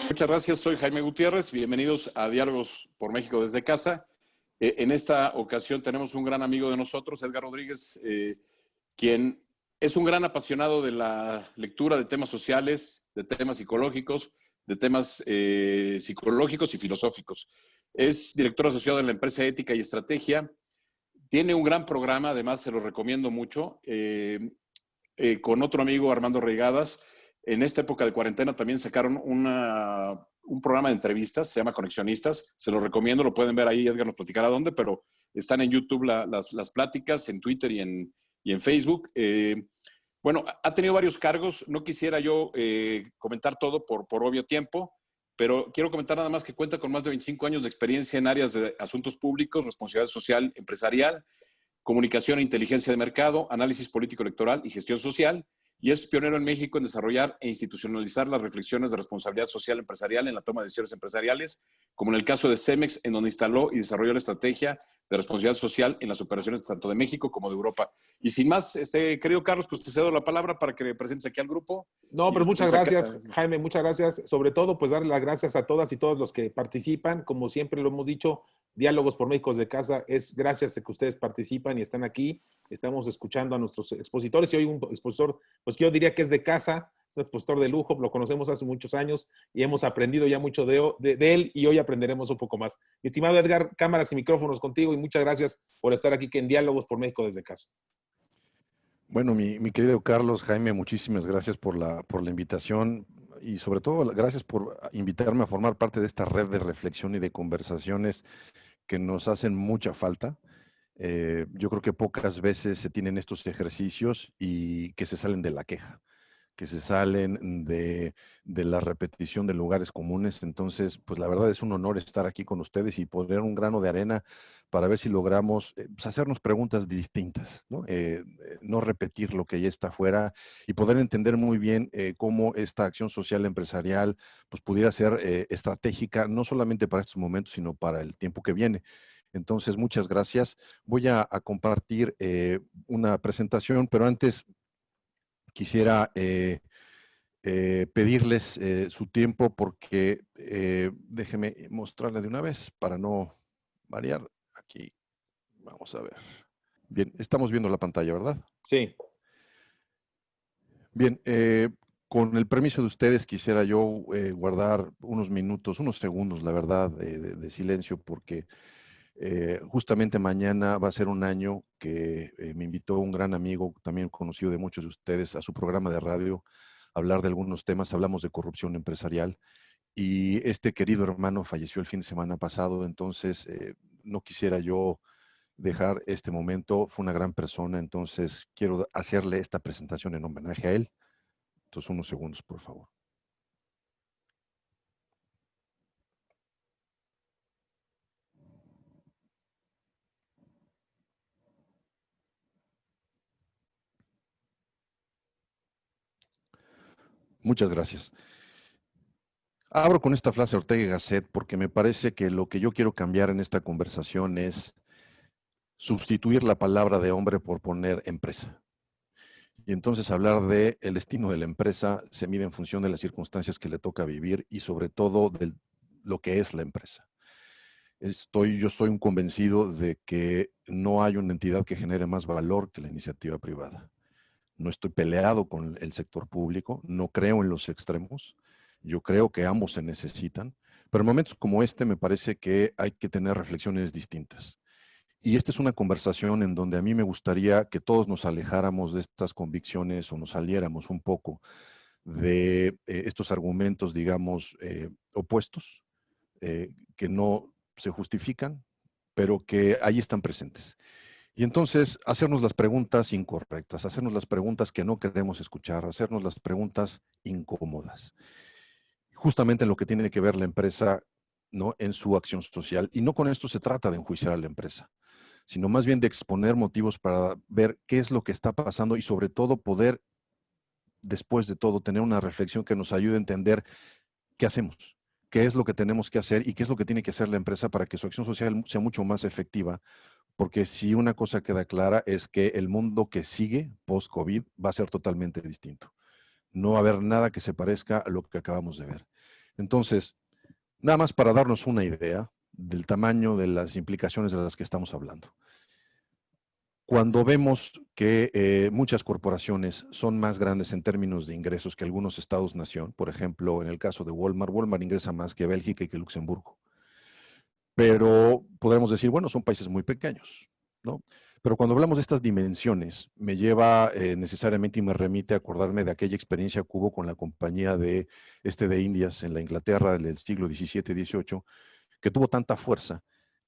Muchas gracias, soy Jaime Gutiérrez. Bienvenidos a Diálogos por México desde casa. En esta ocasión tenemos un gran amigo de nosotros, Edgar Rodríguez, quien es un gran apasionado de la lectura de temas sociales, de temas psicológicos, de temas psicológicos y filosóficos. Es director asociado en la empresa Ética y Estrategia. Tiene un gran programa, además se lo recomiendo mucho, con otro amigo, Armando Reigadas. En esta época de cuarentena también sacaron un programa de entrevistas, se llama Conexionistas. Se lo recomiendo, lo pueden ver ahí, Edgar nos platicará dónde, pero están en YouTube las pláticas, en Twitter y en Facebook. Bueno, ha tenido varios cargos. No quisiera yo comentar todo por obvio tiempo, pero quiero comentar nada más que cuenta con más de 25 años de experiencia en áreas de asuntos públicos, responsabilidad social empresarial, comunicación e inteligencia de mercado, análisis político electoral y gestión social, y es pionero en México en desarrollar e institucionalizar las reflexiones de responsabilidad social empresarial en la toma de decisiones empresariales, como en el caso de Cemex, en donde instaló y desarrolló la estrategia de responsabilidad social en las operaciones tanto de México como de Europa. Y sin más, querido Carlos, pues te cedo la palabra para que presentes aquí al grupo. No, Y pero nos muchas presentes gracias, Jaime, muchas gracias. Sobre todo, pues darle las gracias a todas y todos los que participan. Como siempre lo hemos dicho, Diálogos por México de casa es gracias a que ustedes participan y están aquí. Estamos escuchando a nuestros expositores y hoy un expositor, pues yo diría que es de casa, es un expositor de lujo, lo conocemos hace muchos años y hemos aprendido ya mucho de él y hoy aprenderemos un poco más. Mi estimado Edgar, cámaras y micrófonos contigo y muchas gracias por estar aquí en Diálogos por México desde casa. Bueno, mi querido Carlos, Jaime, muchísimas gracias por la invitación y sobre todo gracias por invitarme a formar parte de esta red de reflexión y de conversaciones que nos hacen mucha falta. Yo creo que pocas veces se tienen estos ejercicios y que se salen de la queja, que se salen de la repetición de lugares comunes. Entonces, pues la verdad es un honor estar aquí con ustedes y poner un grano de arena para ver si logramos pues hacernos preguntas distintas, ¿no? No repetir lo que ya está afuera y poder entender muy bien cómo esta acción social empresarial pues pudiera ser estratégica, no solamente para estos momentos, sino para el tiempo que viene. Entonces, muchas gracias. Voy a compartir una presentación, pero antes quisiera pedirles su tiempo porque déjeme mostrarle de una vez para no variar. Aquí, vamos a ver. Bien, estamos viendo la pantalla, ¿verdad? Sí. Bien, con el permiso de ustedes quisiera yo guardar unos minutos, unos segundos, la verdad, de silencio porque justamente mañana va a ser un año que me invitó un gran amigo, también conocido de muchos de ustedes, a su programa de radio, a hablar de algunos temas. Hablamos de corrupción empresarial y este querido hermano falleció el fin de semana pasado, entonces no quisiera yo dejar este momento. Fue una gran persona, entonces quiero hacerle esta presentación en homenaje a él. Entonces, unos segundos, por favor. Muchas gracias. Abro con esta frase de Ortega y Gasset porque me parece que lo que yo quiero cambiar en esta conversación es sustituir la palabra de hombre por poner empresa. Y entonces hablar de el destino de la empresa se mide en función de las circunstancias que le toca vivir y sobre todo de lo que es la empresa. Yo soy un convencido de que no hay una entidad que genere más valor que la iniciativa privada. No estoy peleado con el sector público, no creo en los extremos, yo creo que ambos se necesitan, pero en momentos como este me parece que hay que tener reflexiones distintas. Y esta es una conversación en donde a mí me gustaría que todos nos alejáramos de estas convicciones o nos saliéramos un poco de estos argumentos, digamos, opuestos, que no se justifican, pero que ahí están presentes. Y entonces hacernos las preguntas incorrectas, hacernos las preguntas que no queremos escuchar, hacernos las preguntas incómodas. Justamente en lo que tiene que ver la empresa, ¿no? En su acción social. Y no con esto se trata de enjuiciar a la empresa, sino más bien de exponer motivos para ver qué es lo que está pasando y sobre todo poder, después de todo, tener una reflexión que nos ayude a entender qué hacemos, qué es lo que tenemos que hacer y qué es lo que tiene que hacer la empresa para que su acción social sea mucho más efectiva, porque si una cosa queda clara es que el mundo que sigue post-COVID va a ser totalmente distinto. No va a haber nada que se parezca a lo que acabamos de ver. Entonces, nada más para darnos una idea del tamaño de las implicaciones de las que estamos hablando. Cuando vemos que muchas corporaciones son más grandes en términos de ingresos que algunos estados-nación, por ejemplo, en el caso de Walmart, Walmart ingresa más que Bélgica y que Luxemburgo. Pero podremos decir, bueno, son países muy pequeños, ¿no? Pero cuando hablamos de estas dimensiones, me lleva necesariamente y me remite a acordarme de aquella experiencia que hubo con la compañía de Indias en la Inglaterra del siglo XVII-XVIII, que tuvo tanta fuerza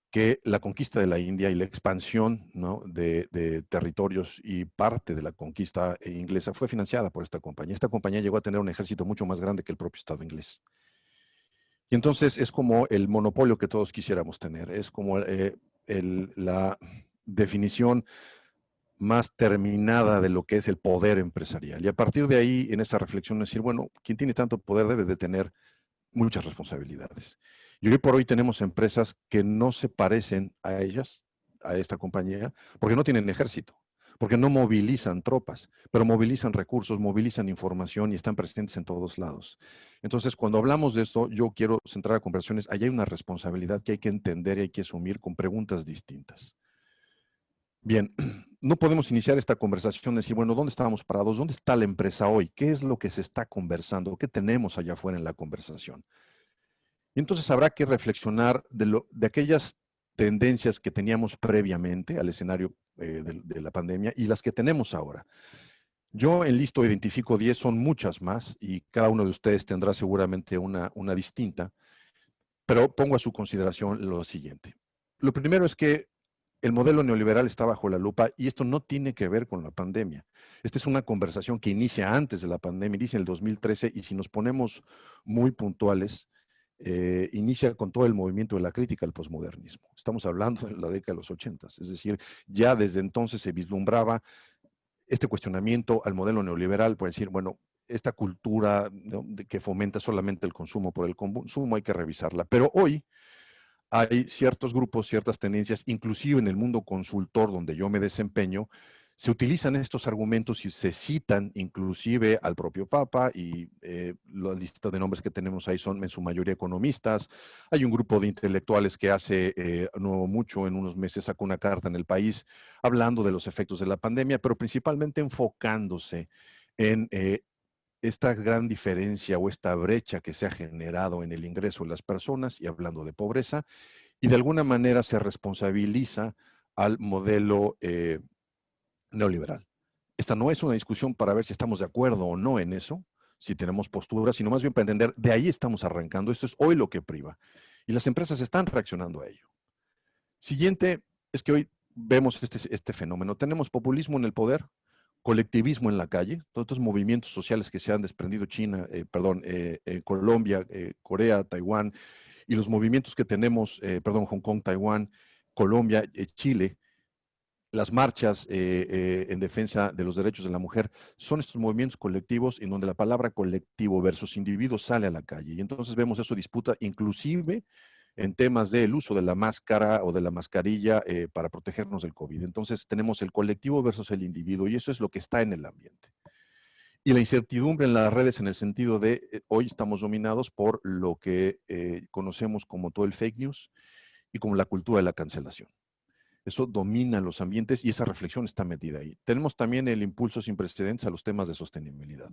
que la conquista de la India y la expansión, ¿no?, de territorios y parte de la conquista inglesa fue financiada por esta compañía. Esta compañía llegó a tener un ejército mucho más grande que el propio Estado inglés. Y entonces es como el monopolio que todos quisiéramos tener, es como la definición más terminada de lo que es el poder empresarial. Y a partir de ahí, en esa reflexión, decir, bueno, quien tiene tanto poder debe de tener muchas responsabilidades. Y hoy por hoy tenemos empresas que no se parecen a ellas, a esta compañía, porque no tienen ejército, porque no movilizan tropas, pero movilizan recursos, movilizan información y están presentes en todos lados. Entonces, cuando hablamos de esto, yo quiero centrar a conversaciones. Allí hay una responsabilidad que hay que entender y hay que asumir con preguntas distintas. Bien, no podemos iniciar esta conversación y decir, bueno, ¿dónde estábamos parados? ¿Dónde está la empresa hoy? ¿Qué es lo que se está conversando? ¿Qué tenemos allá afuera en la conversación? Y entonces habrá que reflexionar de aquellas tendencias que teníamos previamente al escenario de la pandemia y las que tenemos ahora. Yo en listo identifico 10, son muchas más, y cada uno de ustedes tendrá seguramente una distinta, pero pongo a su consideración lo siguiente. Lo primero es que el modelo neoliberal está bajo la lupa y esto no tiene que ver con la pandemia. Esta es una conversación que inicia antes de la pandemia, inicia en el 2013, y si nos ponemos muy puntuales, inicia con todo el movimiento de la crítica al posmodernismo. Estamos hablando de la década de los 80, es decir, ya desde entonces se vislumbraba este cuestionamiento al modelo neoliberal, por decir, bueno, esta cultura, ¿no?, que fomenta solamente el consumo por el consumo, hay que revisarla. Pero hoy hay ciertos grupos, ciertas tendencias, inclusive en el mundo consultor donde yo me desempeño, se utilizan estos argumentos y se citan inclusive al propio Papa, y la lista de nombres que tenemos ahí son en su mayoría economistas. Hay un grupo de intelectuales que hace no mucho, en unos meses, sacó una carta en El País hablando de los efectos de la pandemia, pero principalmente enfocándose en esta gran diferencia o esta brecha que se ha generado en el ingreso de las personas, y hablando de pobreza, y de alguna manera se responsabiliza al modelo neoliberal. Esta no es una discusión para ver si estamos de acuerdo o no en eso, si tenemos posturas, sino más bien para entender, de ahí estamos arrancando, esto es hoy lo que priva. Y las empresas están reaccionando a ello. Siguiente es que hoy vemos este fenómeno. Tenemos populismo en el poder, colectivismo en la calle, todos estos movimientos sociales que se han desprendido Colombia, Corea, Taiwán, y los movimientos que tenemos, Hong Kong, Taiwán, Colombia, Chile, las marchas en defensa de los derechos de la mujer, son estos movimientos colectivos en donde la palabra colectivo versus individuo sale a la calle. Y entonces vemos eso disputa inclusive en temas del uso de la máscara o de la mascarilla para protegernos del COVID. Entonces tenemos el colectivo versus el individuo, y eso es lo que está en el ambiente. Y la incertidumbre en las redes, en el sentido de hoy estamos dominados por lo que conocemos como todo el fake news y como la cultura de la cancelación. Eso domina los ambientes y esa reflexión está metida ahí. Tenemos también el impulso sin precedentes a los temas de sostenibilidad.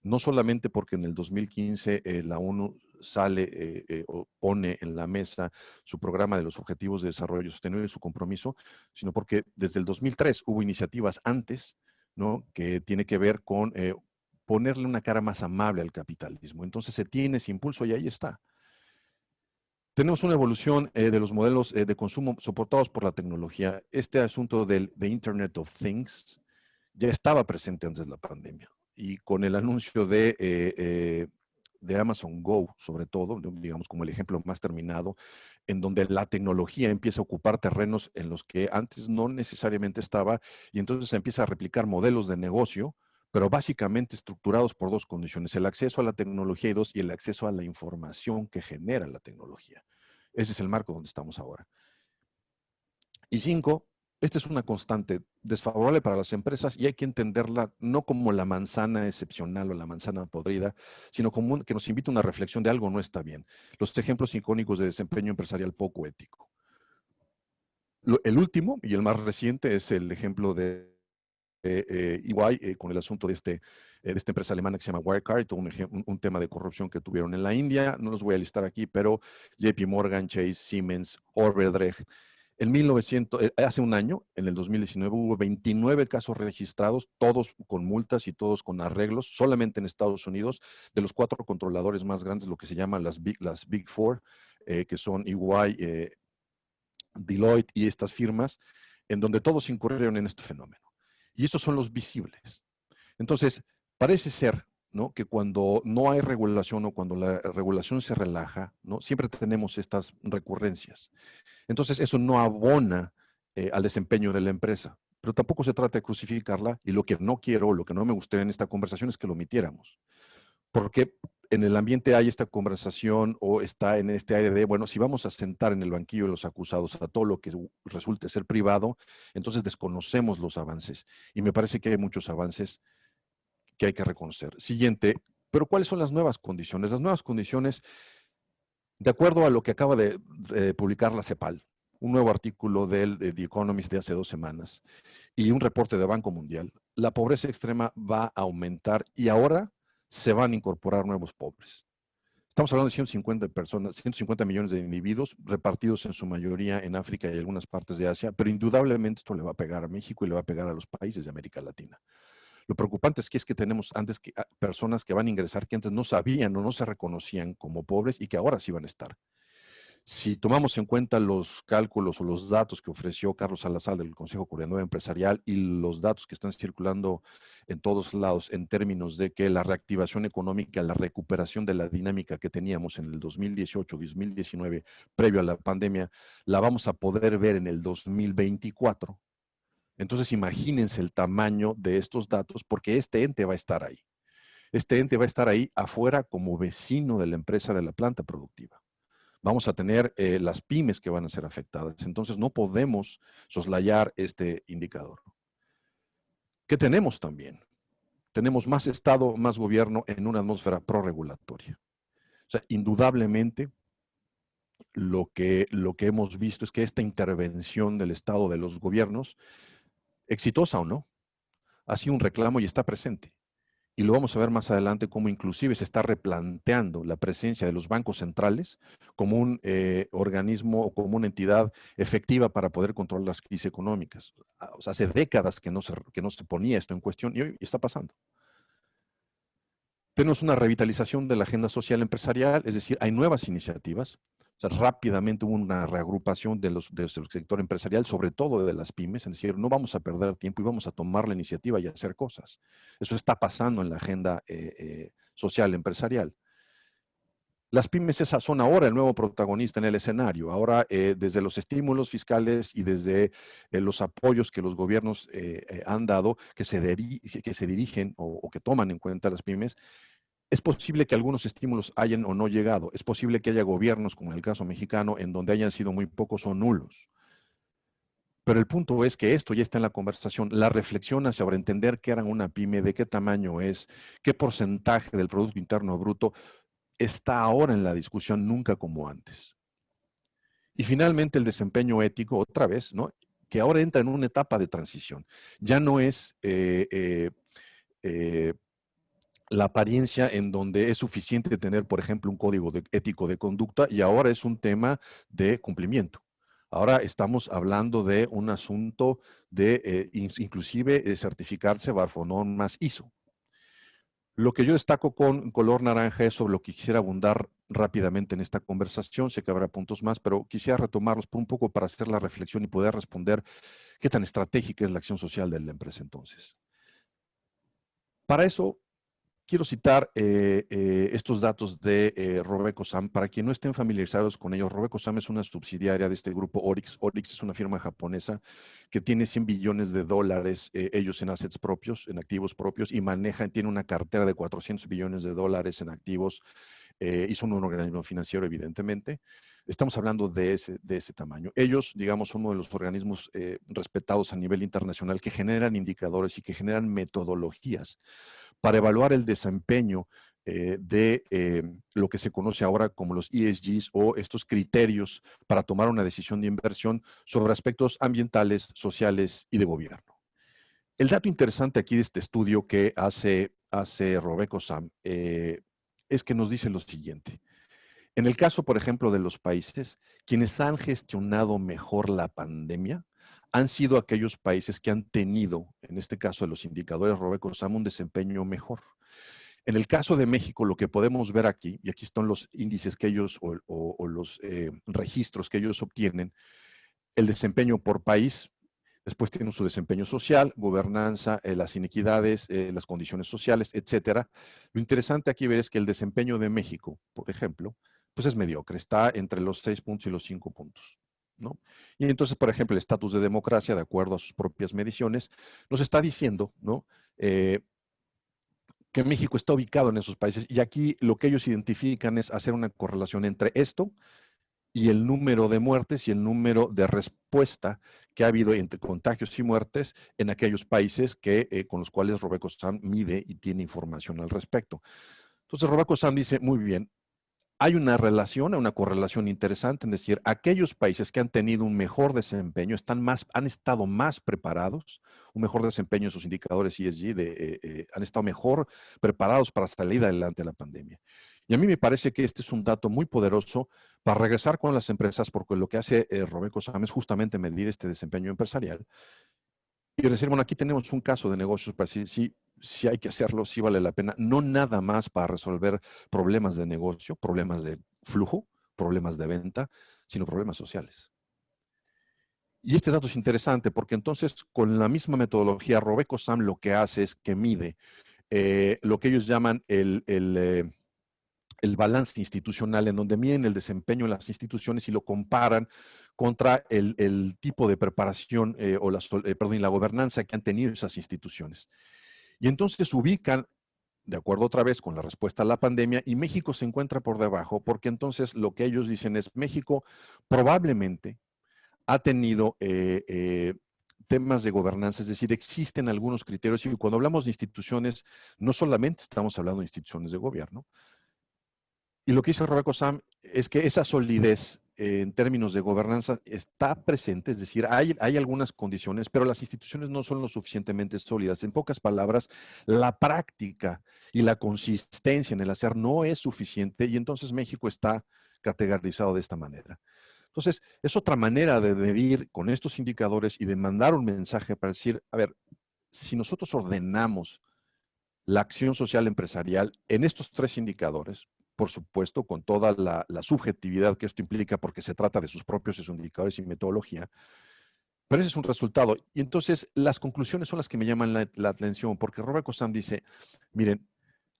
No solamente porque en el 2015 la ONU sale o pone en la mesa su programa de los Objetivos de Desarrollo Sostenible y su compromiso, sino porque desde el 2003 hubo iniciativas antes, ¿no?, que tiene que ver con ponerle una cara más amable al capitalismo. Entonces se tiene ese impulso y ahí está. Tenemos una evolución de los modelos de consumo soportados por la tecnología. Este asunto de Internet of Things ya estaba presente antes de la pandemia. Y con el anuncio de Amazon Go, sobre todo, digamos como el ejemplo más terminado, en donde la tecnología empieza a ocupar terrenos en los que antes no necesariamente estaba, y entonces se empieza a replicar modelos de negocio, pero básicamente estructurados por dos condiciones: el acceso a la tecnología, y el acceso a la información que genera la tecnología. Ese es el marco donde estamos ahora. Y 5, esta es una constante desfavorable para las empresas y hay que entenderla no como la manzana excepcional o la manzana podrida, sino como que nos invita a una reflexión de algo no está bien. Los ejemplos icónicos de desempeño empresarial poco ético. El último y el más reciente es el ejemplo de EY con el asunto de esta empresa alemana que se llama Wirecard, todo un tema de corrupción que tuvieron en la India. No los voy a listar aquí, pero JP Morgan, Chase, Siemens, Odebrecht. Hace un año, en el 2019, hubo 29 casos registrados, todos con multas y todos con arreglos, solamente en Estados Unidos, de los 4 controladores más grandes, lo que se llaman las Big Four, que son EY, Deloitte y estas firmas, en donde todos incurrieron en este fenómeno. Y estos son los visibles. Entonces, parece ser, ¿no?, que cuando no hay regulación o cuando la regulación se relaja, ¿no?, siempre tenemos estas recurrencias. Entonces, eso no abona al desempeño de la empresa, pero tampoco se trata de crucificarla, y lo que no quiero, lo que no me gustaría en esta conversación es que lo omitiéramos. Porque en el ambiente hay esta conversación o está en este aire de, bueno, si vamos a sentar en el banquillo de los acusados a todo lo que resulte ser privado, entonces desconocemos los avances. Y me parece que hay muchos avances que hay que reconocer. Siguiente, pero ¿cuáles son las nuevas condiciones? Las nuevas condiciones, de acuerdo a lo que acaba de publicar la CEPAL, un nuevo artículo de The Economist de hace 2 semanas y un reporte de Banco Mundial, la pobreza extrema va a aumentar y ahora se van a incorporar nuevos pobres. Estamos hablando de 150 personas, 150 millones de individuos repartidos en su mayoría en África y algunas partes de Asia, pero indudablemente esto le va a pegar a México y le va a pegar a los países de América Latina. Lo preocupante es que tenemos antes personas que van a ingresar que antes no sabían o no se reconocían como pobres y que ahora sí van a estar. Si tomamos en cuenta los cálculos o los datos que ofreció Carlos Salazar del Consejo Coordinador Empresarial y los datos que están circulando en todos lados en términos de que la reactivación económica, la recuperación de la dinámica que teníamos en el 2018-2019, previo a la pandemia, la vamos a poder ver en el 2024. Entonces imagínense el tamaño de estos datos, porque este ente va a estar ahí. Este ente va a estar ahí afuera como vecino de la empresa, de la planta productiva. Vamos a tener las pymes que van a ser afectadas. Entonces no podemos soslayar este indicador. ¿Qué tenemos también? Tenemos más Estado, más gobierno en una atmósfera prorregulatoria. O sea, indudablemente lo que hemos visto es que esta intervención del Estado, de los gobiernos, exitosa o no, ha sido un reclamo y está presente. Y lo vamos a ver más adelante cómo inclusive se está replanteando la presencia de los bancos centrales como un organismo o como una entidad efectiva para poder controlar las crisis económicas. O sea, hace décadas que no se ponía esto en cuestión y hoy está pasando. Tenemos una revitalización de la agenda social empresarial, es decir, hay nuevas iniciativas. O sea, rápidamente hubo una reagrupación del sector empresarial, sobre todo de las pymes, es decir, no vamos a perder tiempo y vamos a tomar la iniciativa y hacer cosas. Eso está pasando en la agenda social empresarial. Las pymes son ahora el nuevo protagonista en el escenario. Ahora, desde los estímulos fiscales y desde los apoyos que los gobiernos han dado, que se dirigen o que toman en cuenta las pymes, es posible que algunos estímulos hayan o no llegado. Es posible que haya gobiernos, como en el caso mexicano, en donde hayan sido muy pocos o nulos. Pero el punto es que esto ya está en la conversación. La reflexión sobre entender qué era una pyme, de qué tamaño es, qué porcentaje del Producto Interno Bruto, está ahora en la discusión, nunca como antes. Y finalmente el desempeño ético, otra vez, ¿no?, que ahora entra en una etapa de transición. Ya no es la apariencia en donde es suficiente tener, por ejemplo, un código ético de conducta, y ahora es un tema de cumplimiento. Ahora estamos hablando de un asunto de inclusive certificarse bajo normas ISO. Lo que yo destaco con color naranja es sobre lo que quisiera abundar rápidamente en esta conversación. Sé que habrá puntos más, pero quisiera retomarlos por un poco para hacer la reflexión y poder responder qué tan estratégica es la acción social de la empresa entonces. Para eso, quiero citar estos datos de Robeco-Sam. Para quien no estén familiarizados con ellos, Robeco-Sam es una subsidiaria de este grupo Orix. Orix es una firma japonesa que tiene $100 billones ellos en assets propios, en activos propios, y tiene una cartera de $400 billones en activos y son un organismo financiero, evidentemente. Estamos hablando de ese tamaño. Ellos, digamos, son uno de los organismos respetados a nivel internacional que generan indicadores y que generan metodologías para evaluar el desempeño de lo que se conoce ahora como los ESGs o estos criterios para tomar una decisión de inversión sobre aspectos ambientales, sociales y de gobierno. El dato interesante aquí de este estudio que hace Robeco-Sam es que nos dice lo siguiente. En el caso, por ejemplo, de los países, quienes han gestionado mejor la pandemia han sido aquellos países que han tenido, en este caso de los indicadores Robeco-Sam, un desempeño mejor. En el caso de México, lo que podemos ver aquí, y aquí están los índices que ellos o los registros que ellos obtienen, el desempeño por país. Después tienen su desempeño social, gobernanza, las inequidades, las condiciones sociales, etcétera. Lo interesante aquí ver es que el desempeño de México, por ejemplo, pues es mediocre, está entre los 6 puntos y los 5 puntos, ¿no? Y entonces, por ejemplo, el estatus de democracia, de acuerdo a sus propias mediciones, nos está diciendo, ¿no? Que México está ubicado en esos países. Y aquí lo que ellos identifican es hacer una correlación entre esto y el número de muertes y el número de respuesta que ha habido entre contagios y muertes en aquellos países con los cuales Robeco-Sam mide y tiene información al respecto. Entonces Robeco-Sam dice, muy bien, hay una relación, una correlación interesante, es decir, aquellos países que han tenido un mejor desempeño han estado más preparados, un mejor desempeño en sus indicadores ESG, han estado mejor preparados para salir adelante de la pandemia. Y a mí me parece que este es un dato muy poderoso para regresar con las empresas, porque lo que hace Robeco-Sam es justamente medir este desempeño empresarial y decir, bueno, aquí tenemos un caso de negocios para decir, sí hay que hacerlo, sí vale la pena, no nada más para resolver problemas de negocio, problemas de flujo, problemas de venta, sino problemas sociales. Y este dato es interesante porque entonces con la misma metodología, Robeco-Sam lo que hace es que mide lo que ellos llaman el balance institucional, en donde miden el desempeño en las instituciones y lo comparan contra el tipo de preparación o la gobernanza que han tenido esas instituciones. Y entonces ubican, de acuerdo otra vez con la respuesta a la pandemia, y México se encuentra por debajo, porque entonces lo que ellos dicen es, México probablemente ha tenido temas de gobernanza, es decir, existen algunos criterios, y cuando hablamos de instituciones, no solamente estamos hablando de instituciones de gobierno, y lo que dice Robeco-Sam es que esa solidez en términos de gobernanza está presente, es decir, hay algunas condiciones, pero las instituciones no son lo suficientemente sólidas. En pocas palabras, la práctica y la consistencia en el hacer no es suficiente y entonces México está categorizado de esta manera. Entonces, es otra manera de medir con estos indicadores y de mandar un mensaje para decir, a ver, si nosotros ordenamos la acción social empresarial en estos 3 indicadores, por supuesto, con toda la subjetividad que esto implica, porque se trata de sus propios indicadores y metodología, pero ese es un resultado. Y entonces, las conclusiones son las que me llaman la atención, porque Robeco-Sam dice, miren,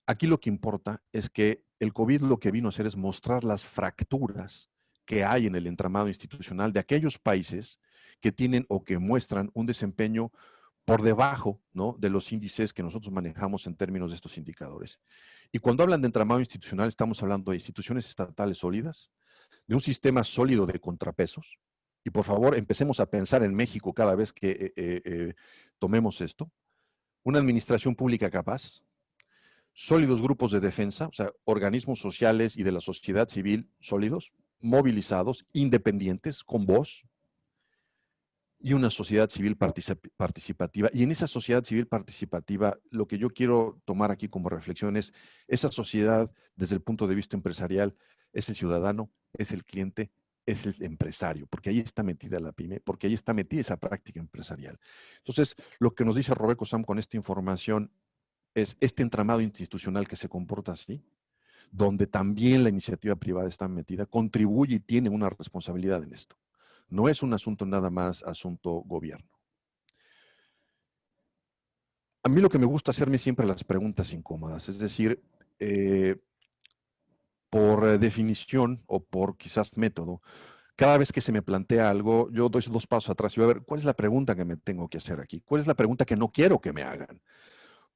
aquí lo que importa es que el COVID lo que vino a hacer es mostrar las fracturas que hay en el entramado institucional de aquellos países que tienen o que muestran un desempeño por debajo, ¿no?, de los índices que nosotros manejamos en términos de estos indicadores. Y cuando hablan de entramado institucional, estamos hablando de instituciones estatales sólidas, de un sistema sólido de contrapesos. Y por favor, empecemos a pensar en México cada vez que tomemos esto. Una administración pública capaz, sólidos grupos de defensa, o sea, organismos sociales y de la sociedad civil sólidos, movilizados, independientes, con voz, y una sociedad civil participativa. Y en esa sociedad civil participativa, lo que yo quiero tomar aquí como reflexión es, esa sociedad desde el punto de vista empresarial es el ciudadano, es el cliente, es el empresario, porque ahí está metida la pyme, porque ahí está metida esa práctica empresarial. Entonces, lo que nos dice Robeco-Sam con esta información es este entramado institucional que se comporta así, donde también la iniciativa privada está metida, contribuye y tiene una responsabilidad en esto. No es un asunto nada más asunto gobierno. A mí lo que me gusta hacerme siempre las preguntas incómodas, es decir, por definición o por quizás método, cada vez que se me plantea algo, yo doy 2 pasos atrás y voy a ver cuál es la pregunta que me tengo que hacer aquí, cuál es la pregunta que no quiero que me hagan.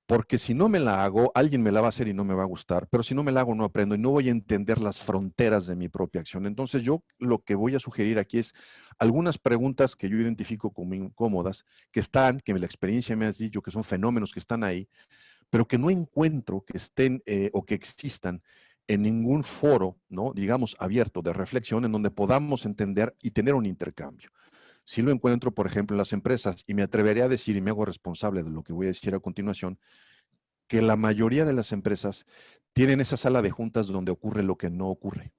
Porque si no me la hago, alguien me la va a hacer y no me va a gustar, pero si no me la hago, no aprendo y no voy a entender las fronteras de mi propia acción. Entonces yo lo que voy a sugerir aquí es algunas preguntas que yo identifico como incómodas, que están, que la experiencia me ha dicho que son fenómenos que están ahí, pero que no encuentro que estén o que existan en ningún foro, ¿no? Digamos, abierto de reflexión en donde podamos entender y tener un intercambio. Si lo encuentro, por ejemplo, en las empresas, y me atreveré a decir, y me hago responsable de lo que voy a decir a continuación, que la mayoría de las empresas tienen esa sala de juntas donde ocurre lo que no ocurre,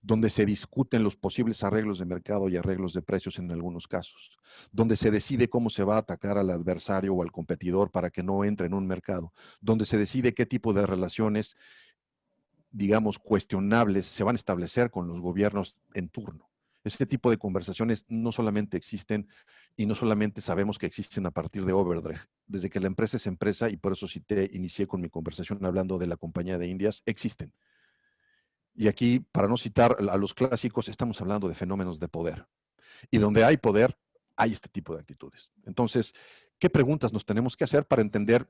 donde se discuten los posibles arreglos de mercado y arreglos de precios en algunos casos, donde se decide cómo se va a atacar al adversario o al competidor para que no entre en un mercado, donde se decide qué tipo de relaciones, digamos, cuestionables se van a establecer con los gobiernos en turno. Ese tipo de conversaciones no solamente existen y no solamente sabemos que existen a partir de Overdrecht. Desde que la empresa es empresa, y por eso inicié con mi conversación hablando de la compañía de Indias, existen. Y aquí, para no citar a los clásicos, estamos hablando de fenómenos de poder. Y donde hay poder, hay este tipo de actitudes. Entonces, ¿qué preguntas nos tenemos que hacer para entender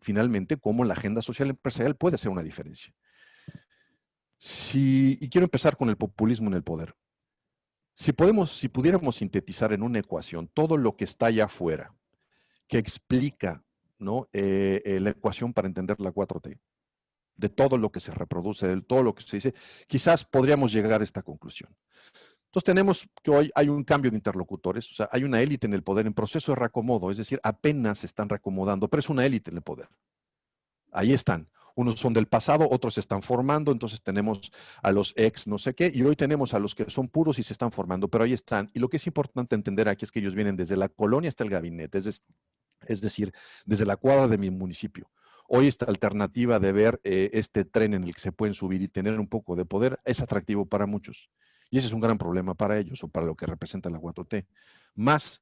finalmente cómo la agenda social empresarial puede hacer una diferencia? Y quiero empezar con el populismo en el poder. Si pudiéramos sintetizar en una ecuación todo lo que está allá afuera, que explica, ¿no? La ecuación para entender la 4T, de todo lo que se reproduce, de todo lo que se dice, quizás podríamos llegar a esta conclusión. Entonces tenemos que hoy hay un cambio de interlocutores, o sea, hay una élite en el poder en proceso de reacomodo, es decir, apenas se están reacomodando, pero es una élite en el poder. Ahí están. Unos son del pasado, otros se están formando, entonces tenemos a los ex no sé qué, y hoy tenemos a los que son puros y se están formando, pero ahí están. Y lo que es importante entender aquí es que ellos vienen desde la colonia hasta el gabinete, es decir, desde la cuadra de mi municipio. Hoy esta alternativa de ver este tren en el que se pueden subir y tener un poco de poder es atractivo para muchos. Y ese es un gran problema para ellos o para lo que representa la 4T. Más,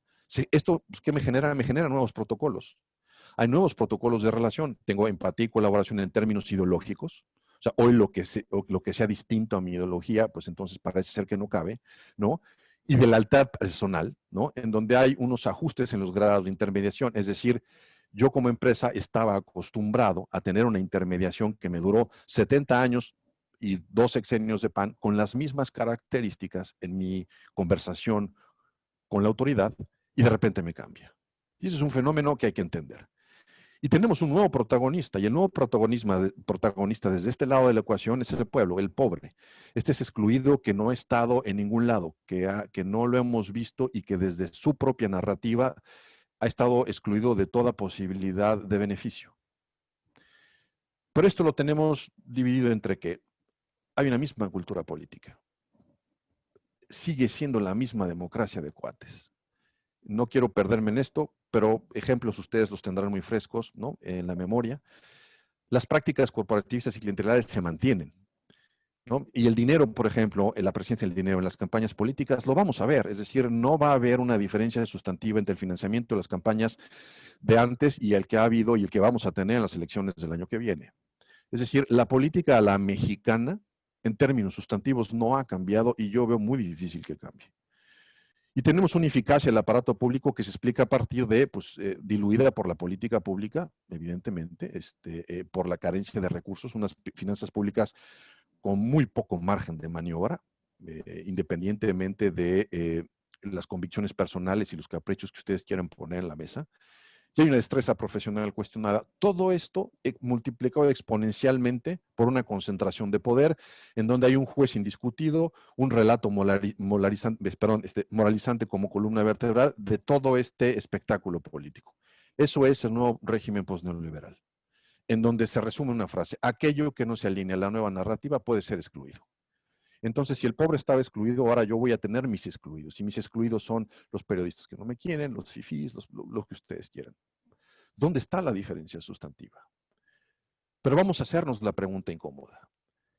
esto, pues, ¿qué me genera? Me genera nuevos protocolos. Hay nuevos protocolos de relación. Tengo empatía y colaboración en términos ideológicos. O sea, hoy lo que sea distinto a mi ideología, pues entonces parece ser que no cabe, ¿no? Y de lealtad personal, ¿no? En donde hay unos ajustes en los grados de intermediación. Es decir, yo como empresa estaba acostumbrado a tener una intermediación que me duró 70 años y 2 sexenios de pan con las mismas características en mi conversación con la autoridad y de repente me cambia. Y ese es un fenómeno que hay que entender. Y tenemos un nuevo protagonista, y el nuevo protagonista desde este lado de la ecuación es el pueblo, el pobre. Este es excluido que no ha estado en ningún lado, que no lo hemos visto y que desde su propia narrativa ha estado excluido de toda posibilidad de beneficio. Pero esto lo tenemos dividido entre que hay una misma cultura política. Sigue siendo la misma democracia de cuates. No quiero perderme en esto, pero ejemplos ustedes los tendrán muy frescos, ¿no? En la memoria. Las prácticas corporativistas y clientelares se mantienen, ¿no? Y el dinero, por ejemplo, en la presencia del dinero en las campañas políticas, lo vamos a ver. Es decir, no va a haber una diferencia sustantiva entre el financiamiento de las campañas de antes y el que ha habido y el que vamos a tener en las elecciones del año que viene. Es decir, la política a la mexicana, en términos sustantivos, no ha cambiado y yo veo muy difícil que cambie. Y tenemos una eficacia del aparato público que se explica a partir de, pues, diluida por la política pública, evidentemente, por la carencia de recursos, unas finanzas públicas con muy poco margen de maniobra, independientemente de las convicciones personales y los caprichos que ustedes quieran poner en la mesa. Y hay una destreza profesional cuestionada. Todo esto multiplicado exponencialmente por una concentración de poder, en donde hay un juez indiscutido, un relato moralizante como columna vertebral de todo este espectáculo político. Eso es el nuevo régimen postneoliberal, en donde se resume una frase: aquello que no se alinea a la nueva narrativa puede ser excluido. Entonces, si el pobre estaba excluido, ahora yo voy a tener mis excluidos. Y mis excluidos son los periodistas que no me quieren, los fifís, lo que ustedes quieran. ¿Dónde está la diferencia sustantiva? Pero vamos a hacernos la pregunta incómoda.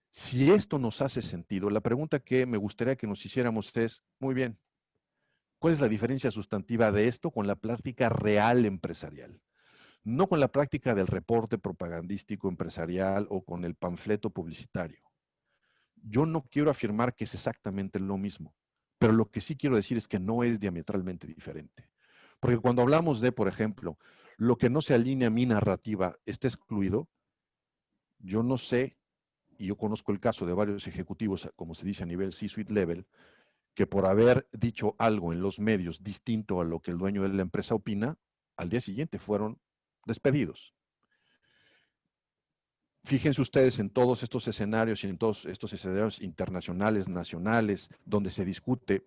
Si esto nos hace sentido, la pregunta que me gustaría que nos hiciéramos es, muy bien, ¿cuál es la diferencia sustantiva de esto con la práctica real empresarial? No con la práctica del reporte propagandístico empresarial o con el panfleto publicitario. Yo no quiero afirmar que es exactamente lo mismo, pero lo que sí quiero decir es que no es diametralmente diferente. Porque cuando hablamos de, por ejemplo, lo que no se alinea a mi narrativa está excluido. Yo no sé, y yo conozco el caso de varios ejecutivos, como se dice a nivel C-suite level, que por haber dicho algo en los medios distinto a lo que el dueño de la empresa opina, al día siguiente fueron despedidos. Fíjense ustedes en todos estos escenarios y en todos estos escenarios internacionales, nacionales, donde se discute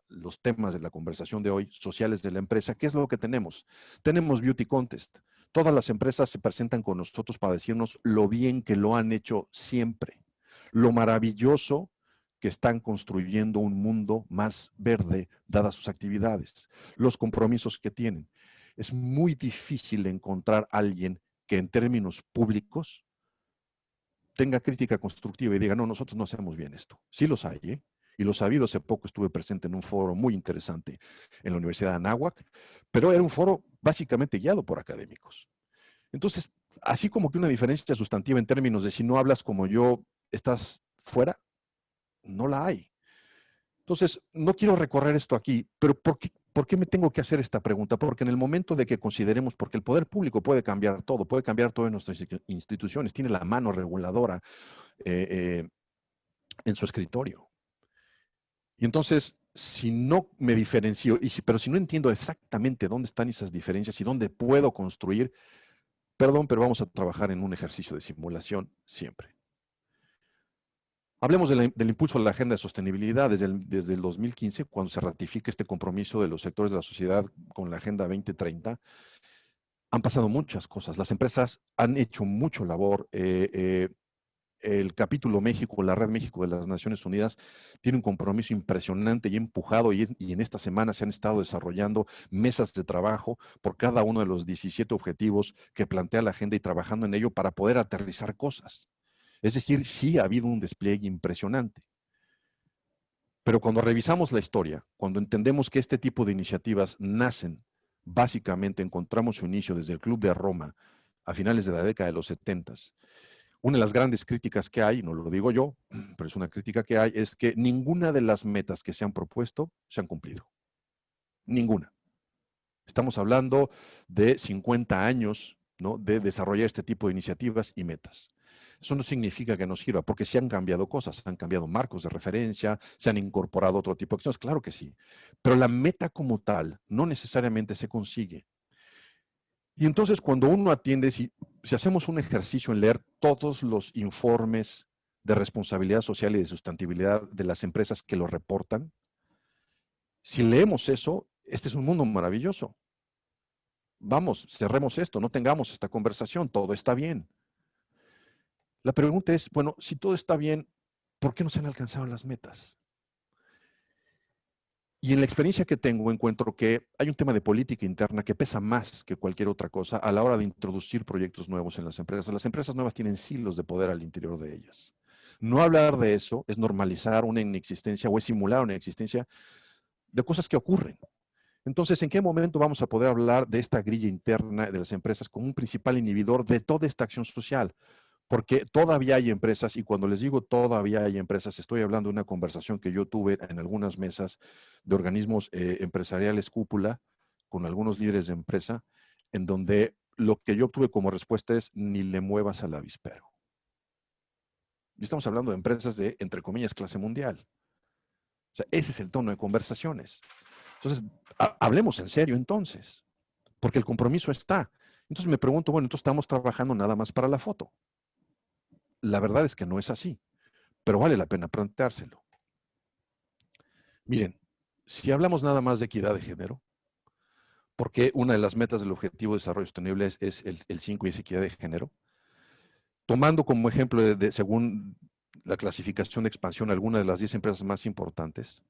los temas de la conversación de hoy, sociales de la empresa. ¿Qué es lo que tenemos? Tenemos beauty contest. Todas las empresas se presentan con nosotros para decirnos lo bien que lo han hecho siempre, lo maravilloso que están construyendo un mundo más verde, dadas sus actividades, los compromisos que tienen. Es muy difícil encontrar a alguien que en términos públicos tenga crítica constructiva y diga, no, nosotros no hacemos bien esto. Sí los hay, ¿eh? Y lo sabido, hace poco estuve presente en un foro muy interesante en la Universidad de Anáhuac, pero era un foro básicamente guiado por académicos. Entonces, así como que una diferencia sustantiva en términos de si no hablas como yo, estás fuera, no la hay. Entonces, no quiero recorrer esto aquí, pero ¿por qué me tengo que hacer esta pregunta? Porque en el momento de que consideremos, porque el poder público puede cambiar todo en nuestras instituciones, tiene la mano reguladora en su escritorio. Y entonces, si no me diferencio, pero si no entiendo exactamente dónde están esas diferencias y dónde puedo construir, perdón, pero vamos a trabajar en un ejercicio de simulación siempre. Hablemos del impulso a la agenda de sostenibilidad desde el 2015, cuando se ratifica este compromiso de los sectores de la sociedad con la Agenda 2030. Han pasado muchas cosas. Las empresas han hecho mucho labor. El capítulo México, la Red México de las Naciones Unidas, tiene un compromiso impresionante y empujado, y en esta semana se han estado desarrollando mesas de trabajo por cada uno de los 17 objetivos que plantea la agenda y trabajando en ello para poder aterrizar cosas. Es decir, sí ha habido un despliegue impresionante. Pero cuando revisamos la historia, cuando entendemos que este tipo de iniciativas nacen, básicamente encontramos su inicio desde el Club de Roma a finales de la década de los 70. Una de las grandes críticas que hay, no lo digo yo, pero es una crítica que hay, es que ninguna de las metas que se han propuesto se han cumplido. Ninguna. Estamos hablando de 50 años, ¿no?, de desarrollar este tipo de iniciativas y metas. Eso no significa que nos sirva, porque se han cambiado cosas, han cambiado marcos de referencia, se han incorporado otro tipo de acciones, claro que sí. Pero la meta como tal no necesariamente se consigue. Y entonces cuando uno atiende, si hacemos un ejercicio en leer todos los informes de responsabilidad social y de sustentabilidad de las empresas que lo reportan, si leemos eso, este es un mundo maravilloso. Vamos, cerremos esto, no tengamos esta conversación, todo está bien. La pregunta es, bueno, si todo está bien, ¿por qué no se han alcanzado las metas? Y en la experiencia que tengo encuentro que hay un tema de política interna que pesa más que cualquier otra cosa a la hora de introducir proyectos nuevos en las empresas. Las empresas nuevas tienen silos de poder al interior de ellas. No hablar de eso es normalizar una inexistencia o es simular una existencia de cosas que ocurren. Entonces, ¿en qué momento vamos a poder hablar de esta grilla interna de las empresas como un principal inhibidor de toda esta acción social? Porque todavía hay empresas, y cuando les digo todavía hay empresas, estoy hablando de una conversación que yo tuve en algunas mesas de organismos empresariales cúpula con algunos líderes de empresa, en donde lo que yo obtuve como respuesta es ni le muevas al avispero. Y estamos hablando de empresas de, entre comillas, clase mundial. O sea, ese es el tono de conversaciones. Entonces, hablemos en serio entonces, porque el compromiso está. Entonces me pregunto, bueno, entonces estamos trabajando nada más para la foto. La verdad es que no es así, pero vale la pena planteárselo. Miren, si hablamos nada más de equidad de género, porque una de las metas del Objetivo de Desarrollo Sostenible es el 5 y es equidad de género, tomando como ejemplo, según la clasificación de expansión, algunas de las 10 empresas más importantes,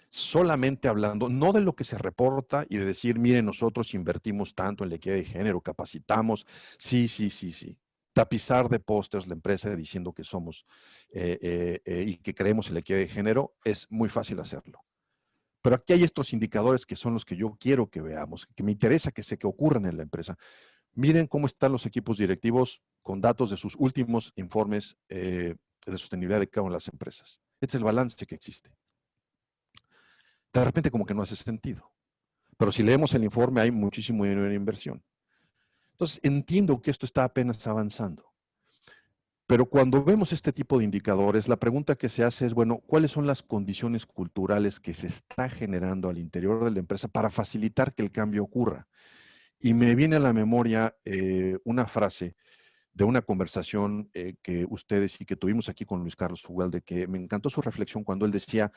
solamente hablando, no de lo que se reporta y de decir, miren, nosotros invertimos tanto en la equidad de género, capacitamos, sí. Tapizar de pósters la empresa diciendo que somos y que creemos en la equidad de género, es muy fácil hacerlo. Pero aquí hay estos indicadores que son los que yo quiero que veamos, que me interesa que ocurran en la empresa. Miren cómo están los equipos directivos con datos de sus últimos informes de sostenibilidad de cada una de las empresas. Este es el balance que existe. De repente como que no hace sentido. Pero si leemos el informe, hay muchísimo dinero en inversión. Entonces, entiendo que esto está apenas avanzando. Pero cuando vemos este tipo de indicadores, la pregunta que se hace es, bueno, ¿cuáles son las condiciones culturales que se está generando al interior de la empresa para facilitar que el cambio ocurra? Y me viene a la memoria una frase de una conversación que ustedes y que tuvimos aquí con Luis Carlos Ugalde, que me encantó su reflexión cuando él decía,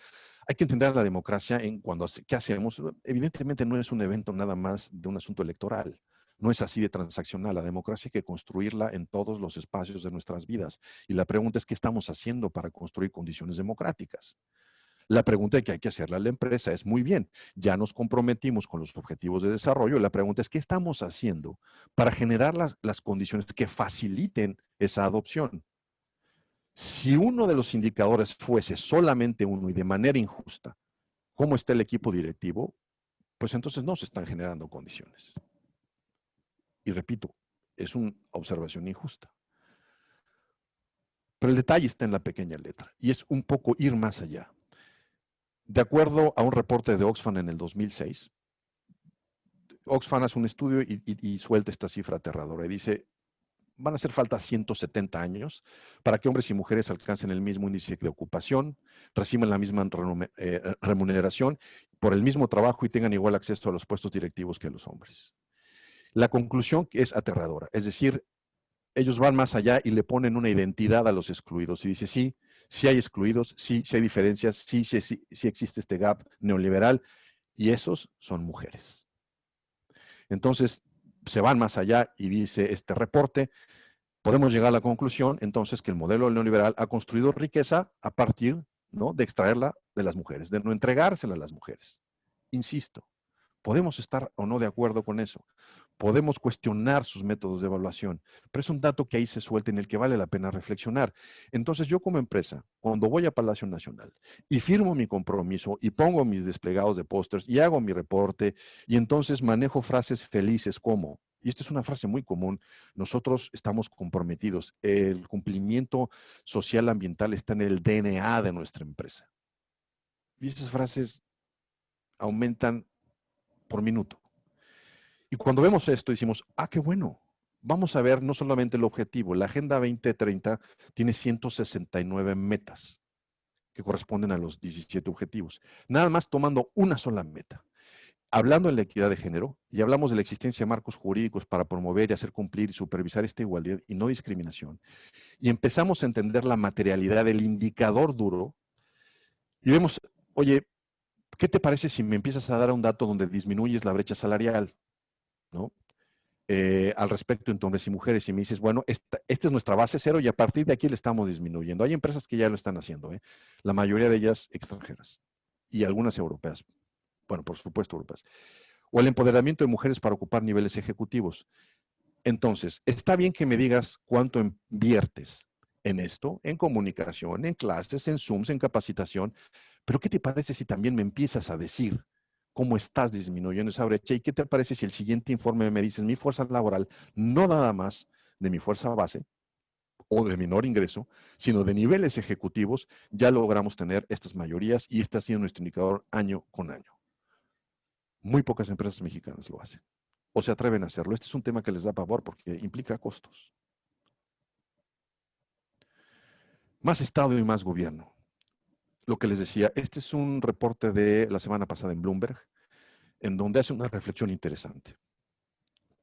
hay que entender la democracia en cuando, ¿qué hacemos? Evidentemente no es un evento nada más de un asunto electoral. No es así de transaccional. La democracia hay que construirla en todos los espacios de nuestras vidas. Y la pregunta es, ¿qué estamos haciendo para construir condiciones democráticas? La pregunta que hay que hacerle a la empresa es, muy bien, ya nos comprometimos con los objetivos de desarrollo. La pregunta es, ¿qué estamos haciendo para generar las condiciones que faciliten esa adopción? Si uno de los indicadores fuese solamente uno y de manera injusta, ¿cómo está el equipo directivo? Pues entonces no se están generando condiciones. Y repito, es una observación injusta. Pero el detalle está en la pequeña letra y es un poco ir más allá. De acuerdo a un reporte de Oxfam en el 2006, Oxfam hace un estudio y suelta esta cifra aterradora y dice, van a hacer falta 170 años para que hombres y mujeres alcancen el mismo índice de ocupación, reciban la misma remuneración por el mismo trabajo y tengan igual acceso a los puestos directivos que los hombres. La conclusión es aterradora, es decir, ellos van más allá y le ponen una identidad a los excluidos y dice, sí, sí hay excluidos, sí, sí hay diferencias, sí, sí, sí, sí existe este gap neoliberal y esos son mujeres. Entonces, se van más allá y dice este reporte, podemos llegar a la conclusión entonces que el modelo neoliberal ha construido riqueza a partir, ¿no?, de extraerla de las mujeres, de no entregársela a las mujeres. Insisto, podemos estar o no de acuerdo con eso. Podemos cuestionar sus métodos de evaluación, pero es un dato que ahí se suelta en el que vale la pena reflexionar. Entonces yo como empresa, cuando voy a Palacio Nacional y firmo mi compromiso y pongo mis desplegados de pósters y hago mi reporte y entonces manejo frases felices como, y esta es una frase muy común, nosotros estamos comprometidos, el cumplimiento social ambiental está en el DNA de nuestra empresa. Y esas frases aumentan por minuto. Y cuando vemos esto, decimos, ah, qué bueno. Vamos a ver no solamente el objetivo. La Agenda 2030 tiene 169 metas que corresponden a los 17 objetivos. Nada más tomando una sola meta. Hablando de la equidad de género, y hablamos de la existencia de marcos jurídicos para promover y hacer cumplir y supervisar esta igualdad y no discriminación, y empezamos a entender la materialidad del indicador duro, y vemos, oye, ¿qué te parece si me empiezas a dar un dato donde disminuyes la brecha salarial? ¿No? Al respecto entre hombres y mujeres y me dices, bueno, esta es nuestra base cero y a partir de aquí le estamos disminuyendo. Hay empresas que ya lo están haciendo, la mayoría de ellas extranjeras y algunas europeas. Bueno, por supuesto europeas. O el empoderamiento de mujeres para ocupar niveles ejecutivos. Entonces, está bien que me digas cuánto inviertes en esto, en comunicación, en clases, en Zooms, en capacitación, pero ¿qué te parece si también me empiezas a decir cómo estás disminuyendo esa brecha? ¿Y qué te parece si el siguiente informe me dices mi fuerza laboral, no nada más de mi fuerza base o de menor ingreso, sino de niveles ejecutivos, ya logramos tener estas mayorías y este ha sido nuestro indicador año con año? Muy pocas empresas mexicanas lo hacen o se atreven a hacerlo. Este es un tema que les da pavor porque implica costos. Más Estado y más gobierno. Lo que les decía, este es un reporte de la semana pasada en Bloomberg, en donde hace una reflexión interesante.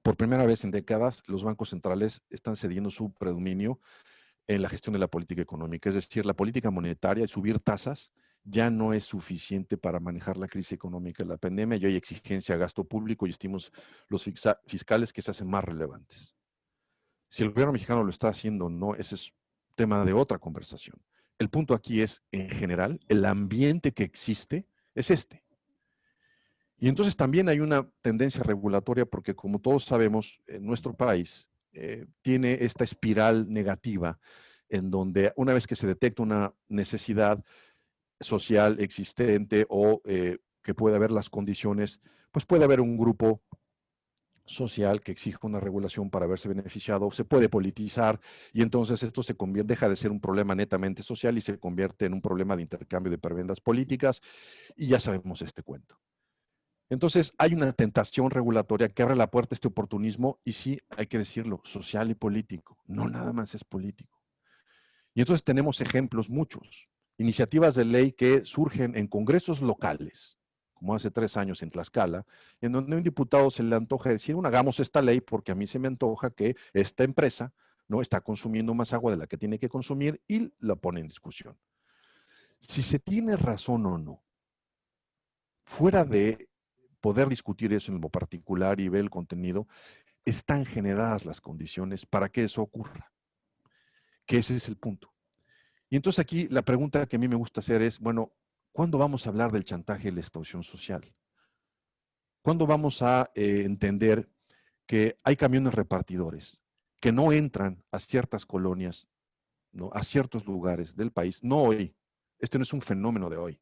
Por primera vez en décadas, los bancos centrales están cediendo su predominio en la gestión de la política económica. Es decir, la política monetaria y subir tasas ya no es suficiente para manejar la crisis económica de la pandemia. Ya hay exigencia a gasto público y estímulos fiscales que se hacen más relevantes. Si el gobierno mexicano lo está haciendo o no, ese es tema de otra conversación. El punto aquí es, en general, el ambiente que existe es este. Y entonces también hay una tendencia regulatoria porque, como todos sabemos, nuestro país tiene esta espiral negativa en donde una vez que se detecta una necesidad social existente o que puede haber las condiciones, pues puede haber un grupo social que exija una regulación para verse beneficiado, se puede politizar y entonces esto se convierte, deja de ser un problema netamente social y se convierte en un problema de intercambio de prebendas políticas y ya sabemos este cuento. Entonces, hay una tentación regulatoria que abre la puerta a este oportunismo y sí, hay que decirlo, social y político. No nada más es político. Y entonces tenemos ejemplos muchos. Iniciativas de ley que surgen en congresos locales, como hace 3 años en Tlaxcala, en donde a un diputado se le antoja decir, bueno, hagamos esta ley porque a mí se me antoja que esta empresa no está consumiendo más agua de la que tiene que consumir y la pone en discusión. Si se tiene razón o no, fuera de poder discutir eso en lo particular y ver el contenido, están generadas las condiciones para que eso ocurra. Que ese es el punto. Y entonces aquí la pregunta que a mí me gusta hacer es, bueno, ¿cuándo vamos a hablar del chantaje y la extorsión social? ¿Cuándo vamos a entender que hay camiones repartidores que no entran a ciertas colonias, ¿no? A ciertos lugares del país? No hoy, este no es un fenómeno de hoy,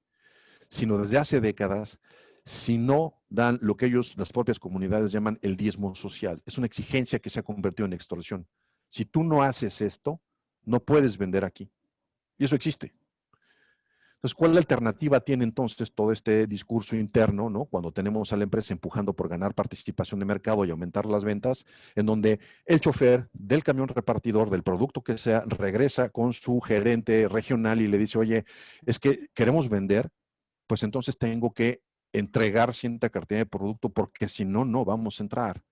sino desde hace décadas, si no dan lo que ellos, las propias comunidades, llaman el diezmo social. Es una exigencia que se ha convertido en extorsión. Si tú no haces esto, no puedes vender aquí. Y eso existe. Entonces, ¿cuál alternativa tiene entonces todo este discurso interno, ¿no? Cuando tenemos a la empresa empujando por ganar participación de mercado y aumentar las ventas, en donde el chofer del camión repartidor, del producto que sea, regresa con su gerente regional y le dice, oye, es que queremos vender, pues entonces tengo que entregar cierta cantidad de producto porque si no, no vamos a entrar.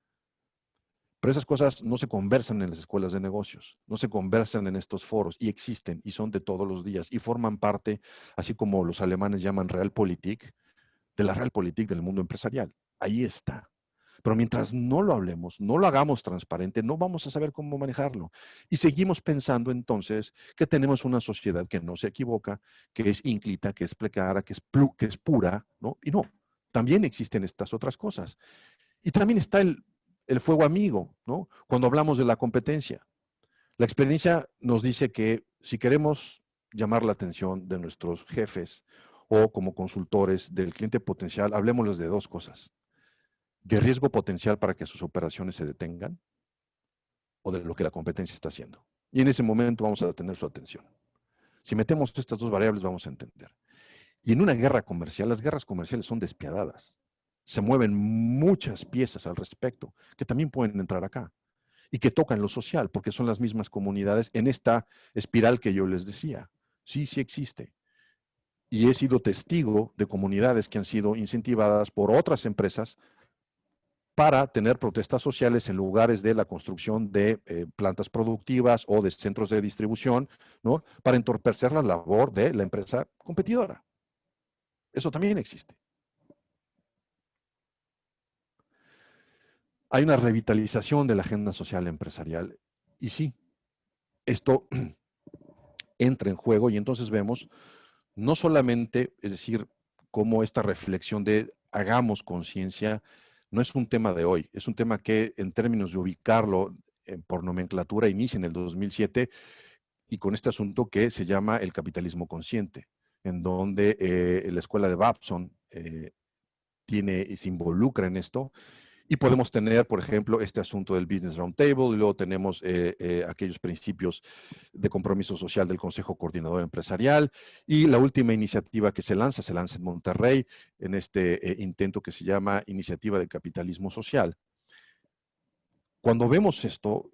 Pero esas cosas no se conversan en las escuelas de negocios, no se conversan en estos foros y existen y son de todos los días y forman parte, así como los alemanes llaman Realpolitik, de la Realpolitik del mundo empresarial. Ahí está. Pero mientras no lo hablemos, no lo hagamos transparente, no vamos a saber cómo manejarlo. Y seguimos pensando entonces que tenemos una sociedad que no se equivoca, que es ínclita, que es preclara, que es pura, ¿no? Y no, también existen estas otras cosas. Y también está el fuego amigo, ¿no? Cuando hablamos de la competencia. La experiencia nos dice que si queremos llamar la atención de nuestros jefes o como consultores del cliente potencial, hablemosles de dos cosas. De riesgo potencial para que sus operaciones se detengan o de lo que la competencia está haciendo. Y en ese momento vamos a tener su atención. Si metemos estas dos variables vamos a entender. Y en una guerra comercial, las guerras comerciales son despiadadas. Se mueven muchas piezas al respecto que también pueden entrar acá y que tocan lo social, porque son las mismas comunidades en esta espiral que yo les decía. Sí, sí existe. Y he sido testigo de comunidades que han sido incentivadas por otras empresas para tener protestas sociales en lugares de la construcción de plantas productivas o de centros de distribución, ¿no? Para entorpecer la labor de la empresa competidora. Eso también existe. Hay una revitalización de la agenda social empresarial y sí, esto entra en juego y entonces vemos no solamente, es decir, cómo esta reflexión de hagamos conciencia no es un tema de hoy, es un tema que en términos de ubicarlo por nomenclatura inicia en el 2007 y con este asunto que se llama el capitalismo consciente, en donde la escuela de Babson se involucra en esto. Y podemos tener, por ejemplo, este asunto del Business Roundtable, y luego tenemos aquellos principios de compromiso social del Consejo Coordinador Empresarial, y la última iniciativa que se lanza en Monterrey, en este intento que se llama Iniciativa de Capitalismo Social. Cuando vemos esto,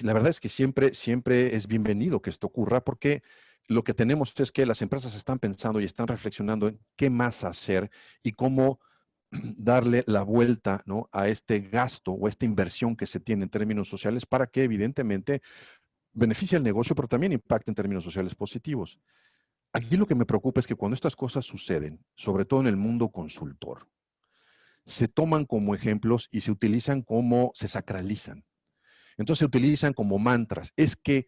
la verdad es que siempre es bienvenido que esto ocurra, porque lo que tenemos es que las empresas están pensando y están reflexionando en qué más hacer y cómo darle la vuelta, ¿no? A este gasto o esta inversión que se tiene en términos sociales para que evidentemente beneficie al negocio, pero también impacte en términos sociales positivos. Aquí lo que me preocupa es que cuando estas cosas suceden, sobre todo en el mundo consultor, se toman como ejemplos y se utilizan como, se sacralizan. Entonces se utilizan como mantras. Es que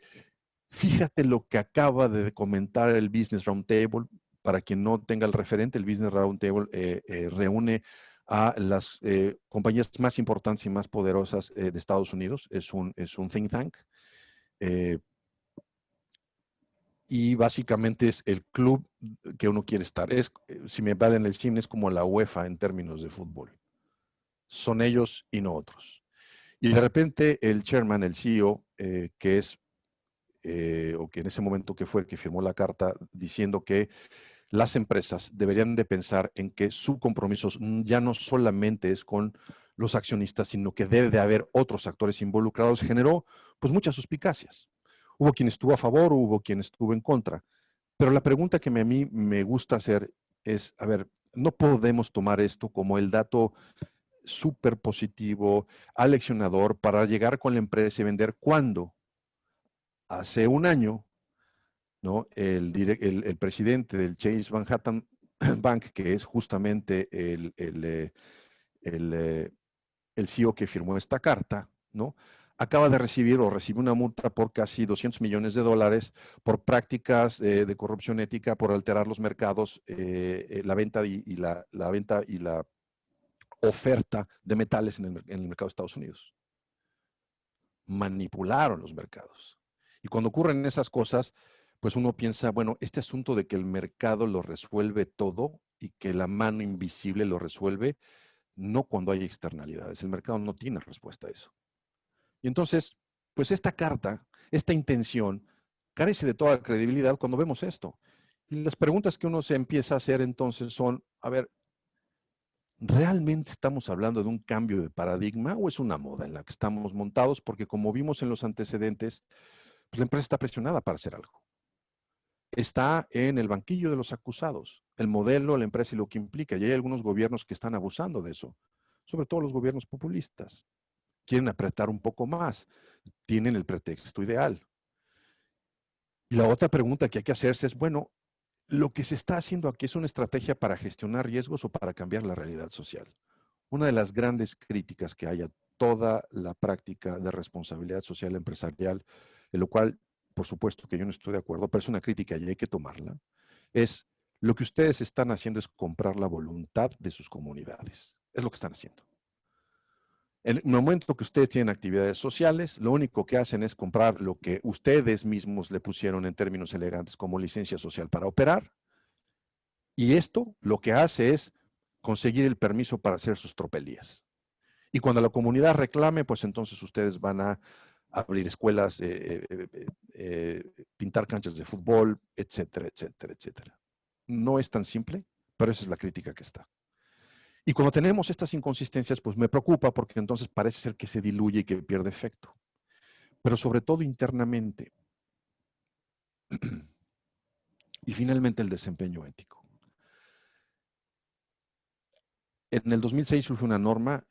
fíjate lo que acaba de comentar el Business Roundtable. Para quien no tenga el referente, el Business Roundtable reúne a las compañías más importantes y más poderosas de Estados Unidos. Es un think tank. Y básicamente es el club que uno quiere estar. Si me valen el cine, es como la UEFA en términos de fútbol. Son ellos y no otros. Y de repente el chairman, el CEO, o que en ese momento que fue el que firmó la carta diciendo que las empresas deberían de pensar en que su compromiso ya no solamente es con los accionistas, sino que debe de haber otros actores involucrados. Generó pues muchas suspicacias. Hubo quien estuvo a favor, hubo quien estuvo en contra. Pero la pregunta que a mí me gusta hacer es, a ver, no podemos tomar esto como el dato súper positivo, aleccionador, para llegar con la empresa y vender cuando hace un año, ¿no? El presidente del Chase Manhattan Bank, que es justamente el CEO que firmó esta carta, ¿no? Acaba de recibir o recibe una multa por casi $200 millones por prácticas de corrupción ética, por alterar los mercados, la venta la venta y la oferta de metales en el mercado de Estados Unidos. Manipularon los mercados. Y cuando ocurren esas cosas, pues uno piensa, bueno, este asunto de que el mercado lo resuelve todo y que la mano invisible lo resuelve, no cuando hay externalidades. El mercado no tiene respuesta a eso. Y entonces, pues esta carta, esta intención, carece de toda credibilidad cuando vemos esto. Y las preguntas que uno se empieza a hacer entonces son, a ver, ¿realmente estamos hablando de un cambio de paradigma o es una moda en la que estamos montados? Porque como vimos en los antecedentes, pues la empresa está presionada para hacer algo. Está en el banquillo de los acusados, el modelo, la empresa y lo que implica. Y hay algunos gobiernos que están abusando de eso, sobre todo los gobiernos populistas. Quieren apretar un poco más, tienen el pretexto ideal. Y la otra pregunta que hay que hacerse es, bueno, ¿lo que se está haciendo aquí es una estrategia para gestionar riesgos o para cambiar la realidad social? Una de las grandes críticas que hay a toda la práctica de responsabilidad social empresarial, en lo cual, por supuesto que yo no estoy de acuerdo, pero es una crítica y hay que tomarla, es lo que ustedes están haciendo es comprar la voluntad de sus comunidades. Es lo que están haciendo. En el momento que ustedes tienen actividades sociales, lo único que hacen es comprar lo que ustedes mismos le pusieron en términos elegantes como licencia social para operar. Y esto lo que hace es conseguir el permiso para hacer sus tropelías. Y cuando la comunidad reclame, pues entonces ustedes van a abrir escuelas, pintar canchas de fútbol, etcétera, etcétera, etcétera. No es tan simple, pero esa es la crítica que está. Y cuando tenemos estas inconsistencias, pues me preocupa porque entonces parece ser que se diluye y que pierde efecto. Pero sobre todo internamente. Y finalmente el desempeño ético. En el 2006 surge una norma,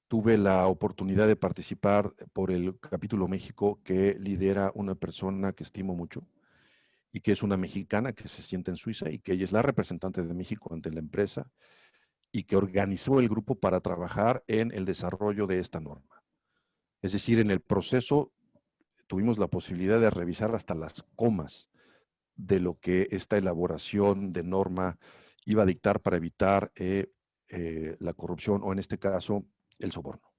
tuve la oportunidad de participar por el capítulo México que lidera una persona que estimo mucho y que es una mexicana que se siente en Suiza y que ella es la representante de México ante la empresa y que organizó el grupo para trabajar en el desarrollo de esta norma. Es decir, en el proceso tuvimos la posibilidad de revisar hasta las comas de lo que esta elaboración de norma iba a dictar para evitar la corrupción o en este caso el soborno.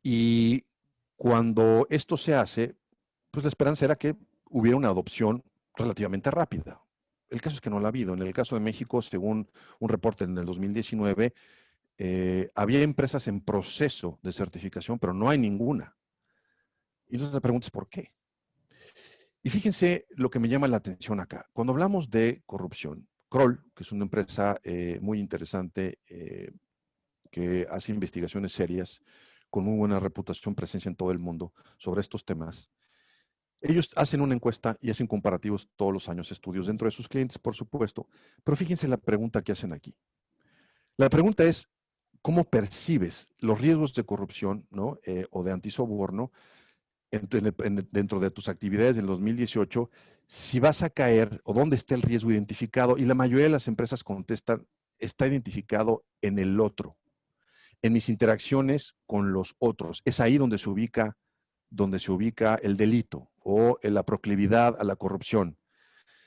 Y cuando esto se hace, pues la esperanza era que hubiera una adopción relativamente rápida. El caso es que no la ha habido. En el caso de México, según un reporte en el 2019, había empresas en proceso de certificación, pero no hay ninguna. Y entonces la pregunta es ¿por qué? Y fíjense lo que me llama la atención acá. Cuando hablamos de corrupción, Kroll, que es una empresa muy interesante que hace investigaciones serias, con muy buena reputación, presencia en todo el mundo sobre estos temas, ellos hacen una encuesta y hacen comparativos todos los años, estudios dentro de sus clientes, por supuesto. Pero fíjense la pregunta que hacen aquí. La pregunta es, ¿cómo percibes los riesgos de corrupción, ¿no? O de antisoborno dentro de tus actividades en el 2018, si vas a caer o dónde está el riesgo identificado? Y la mayoría de las empresas contestan, está identificado en el otro, en mis interacciones con los otros. Es ahí donde se ubica el delito o la proclividad a la corrupción.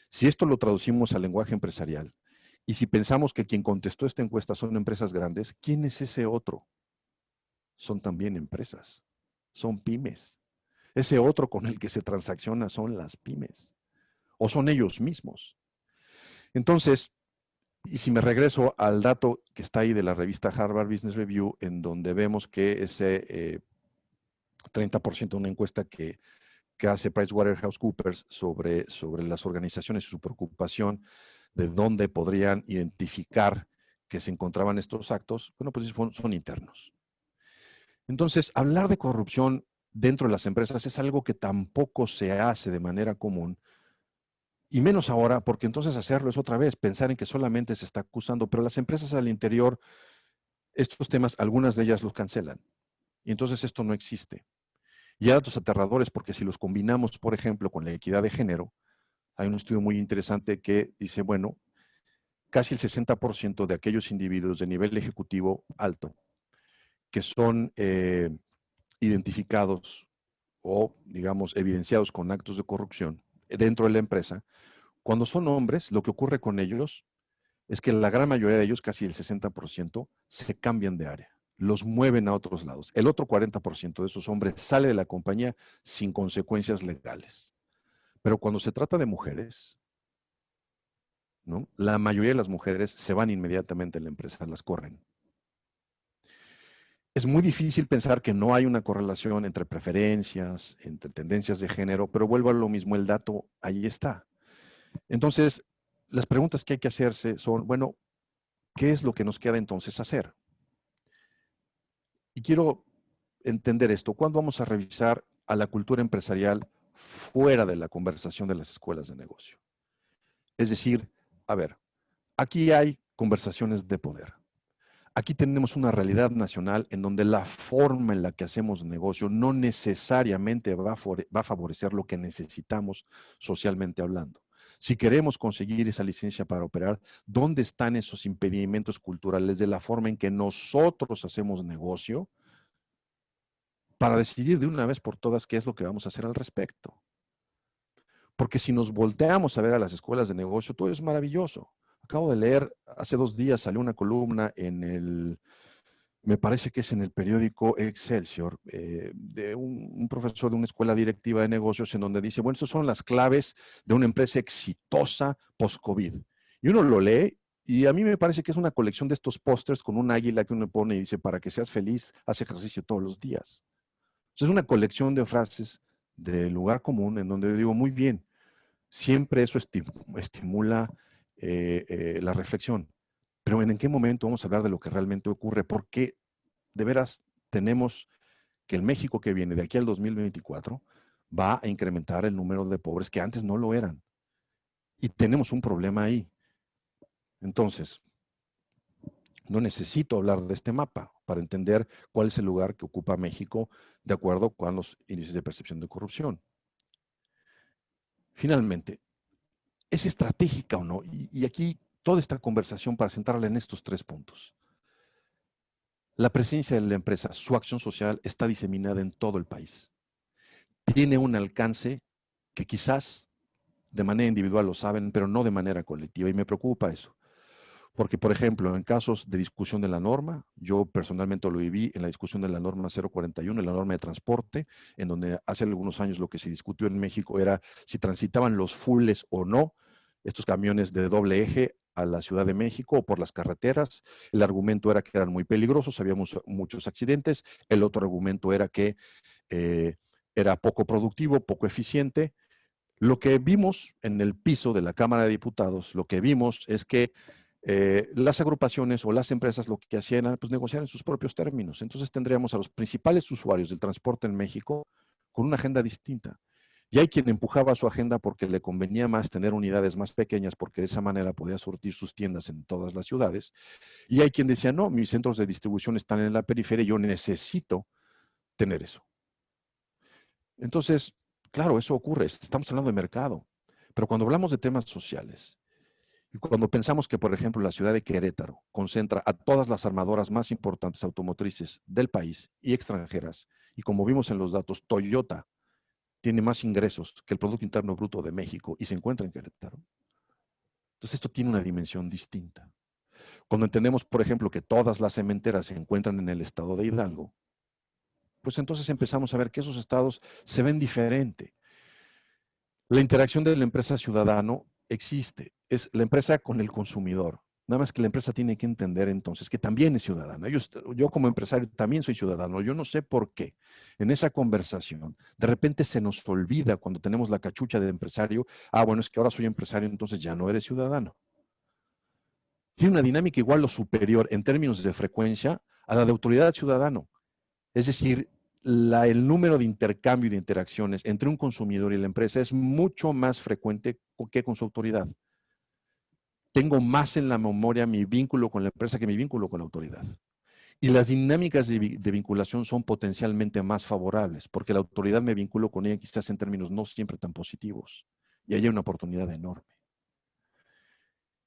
Si esto lo traducimos al lenguaje empresarial y si pensamos que quien contestó esta encuesta son empresas grandes, ¿quién es ese otro? Son también empresas, son pymes. Ese otro con el que se transacciona son las pymes o son ellos mismos. Entonces, y si me regreso al dato que está ahí de la revista Harvard Business Review, en donde vemos que ese 30% de una encuesta que que hace PricewaterhouseCoopers sobre las organizaciones y su preocupación de dónde podrían identificar que se encontraban estos actos, bueno, pues son internos. Entonces, hablar de corrupción dentro de las empresas es algo que tampoco se hace de manera común, y menos ahora, porque entonces hacerlo es otra vez pensar en que solamente se está acusando, pero las empresas al interior, estos temas, algunas de ellas los cancelan, y entonces esto no existe. Y hay datos aterradores porque si los combinamos, por ejemplo, con la equidad de género, hay un estudio muy interesante que dice, bueno, casi el 60% de aquellos individuos de nivel ejecutivo alto que son identificados o, digamos, evidenciados con actos de corrupción dentro de la empresa, cuando son hombres, lo que ocurre con ellos es que la gran mayoría de ellos, casi el 60%, se cambian de área, los mueven a otros lados. El otro 40% de esos hombres sale de la compañía sin consecuencias legales. Pero cuando se trata de mujeres, ¿no? La mayoría de las mujeres se van inmediatamente a la empresa, las corren. Es muy difícil pensar que no hay una correlación entre preferencias, entre tendencias de género, pero vuelvo a lo mismo, el dato ahí está. Entonces, las preguntas que hay que hacerse son, bueno, ¿qué es lo que nos queda entonces hacer? Y quiero entender esto. ¿Cuándo vamos a revisar a la cultura empresarial fuera de la conversación de las escuelas de negocio? Es decir, a ver, aquí hay conversaciones de poder. Aquí tenemos una realidad nacional en donde la forma en la que hacemos negocio no necesariamente va a favorecer lo que necesitamos socialmente hablando. Si queremos conseguir esa licencia para operar, ¿dónde están esos impedimentos culturales de la forma en que nosotros hacemos negocio para decidir de una vez por todas qué es lo que vamos a hacer al respecto? Porque si nos volteamos a ver a las escuelas de negocio, todo es maravilloso. Acabo de leer, hace 2 días salió una columna me parece que es en el periódico Excelsior, de un profesor de una escuela directiva de negocios en donde dice, bueno, estas son las claves de una empresa exitosa post-COVID. Y uno lo lee y a mí me parece que es una colección de estos pósters con un águila que uno pone y dice, para que seas feliz, haz ejercicio todos los días. Entonces, es una colección de frases del lugar común en donde digo, muy bien, siempre eso estimula la reflexión. Pero ¿en qué momento vamos a hablar de lo que realmente ocurre? Porque de veras tenemos que el México que viene de aquí al 2024 va a incrementar el número de pobres que antes no lo eran. Y tenemos un problema ahí. Entonces, no necesito hablar de este mapa para entender cuál es el lugar que ocupa México de acuerdo con los índices de percepción de corrupción. Finalmente, ¿es estratégica o no? Y aquí toda esta conversación para centrarla en estos 3 puntos. La presencia de la empresa, su acción social está diseminada en todo el país. Tiene un alcance que quizás de manera individual lo saben, pero no de manera colectiva, y me preocupa eso. Porque, por ejemplo, en casos de discusión de la norma, yo personalmente lo viví en la discusión de la norma 041, en la norma de transporte, en donde hace algunos años lo que se discutió en México era si transitaban los fulles o no, estos camiones de doble eje a la Ciudad de México o por las carreteras. El argumento era que eran muy peligrosos, había muchos accidentes. El otro argumento era que era poco productivo, poco eficiente. Lo que vimos en el piso de la Cámara de Diputados, lo que vimos es que las agrupaciones o las empresas lo que hacían era pues, negociar en sus propios términos. Entonces tendríamos a los principales usuarios del transporte en México con una agenda distinta. Y hay quien empujaba su agenda porque le convenía más tener unidades más pequeñas porque de esa manera podía surtir sus tiendas en todas las ciudades. Y hay quien decía, no, mis centros de distribución están en la periferia y yo necesito tener eso. Entonces, claro, eso ocurre. Estamos hablando de mercado. Pero cuando hablamos de temas sociales, y cuando pensamos que, por ejemplo, la ciudad de Querétaro concentra a todas las armadoras más importantes automotrices del país y extranjeras, y como vimos en los datos, Toyota tiene más ingresos que el Producto Interno Bruto de México y se encuentra en Querétaro. Entonces esto tiene una dimensión distinta. Cuando entendemos, por ejemplo, que todas las cementeras se encuentran en el estado de Hidalgo, pues entonces empezamos a ver que esos estados se ven diferente. La interacción de la empresa ciudadano existe, es la empresa con el consumidor. Nada más que la empresa tiene que entender entonces que también es ciudadana. Yo como empresario también soy ciudadano. Yo no sé por qué en esa conversación de repente se nos olvida cuando tenemos la cachucha de empresario, bueno, es que ahora soy empresario, entonces ya no eres ciudadano. Tiene una dinámica igual o superior en términos de frecuencia a la de autoridad ciudadano. Es decir, el número de intercambio y de interacciones entre un consumidor y la empresa es mucho más frecuente que con su autoridad. Tengo más en la memoria mi vínculo con la empresa que mi vínculo con la autoridad. Y las dinámicas de vinculación son potencialmente más favorables, porque la autoridad me vinculo con ella quizás en términos no siempre tan positivos. Y ahí hay una oportunidad enorme.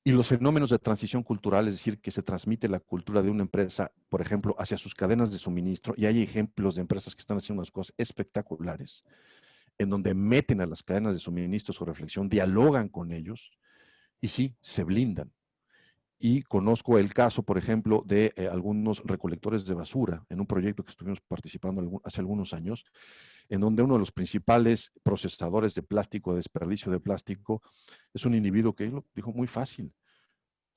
Y los fenómenos de transición cultural, es decir, que se transmite la cultura de una empresa, por ejemplo, hacia sus cadenas de suministro, y hay ejemplos de empresas que están haciendo unas cosas espectaculares, en donde meten a las cadenas de suministro su reflexión, dialogan con ellos, y sí, se blindan. Y conozco el caso, por ejemplo, de algunos recolectores de basura en un proyecto que estuvimos participando hace algunos años, en donde uno de los principales procesadores de plástico, de desperdicio de plástico, es un individuo que lo dijo muy fácil.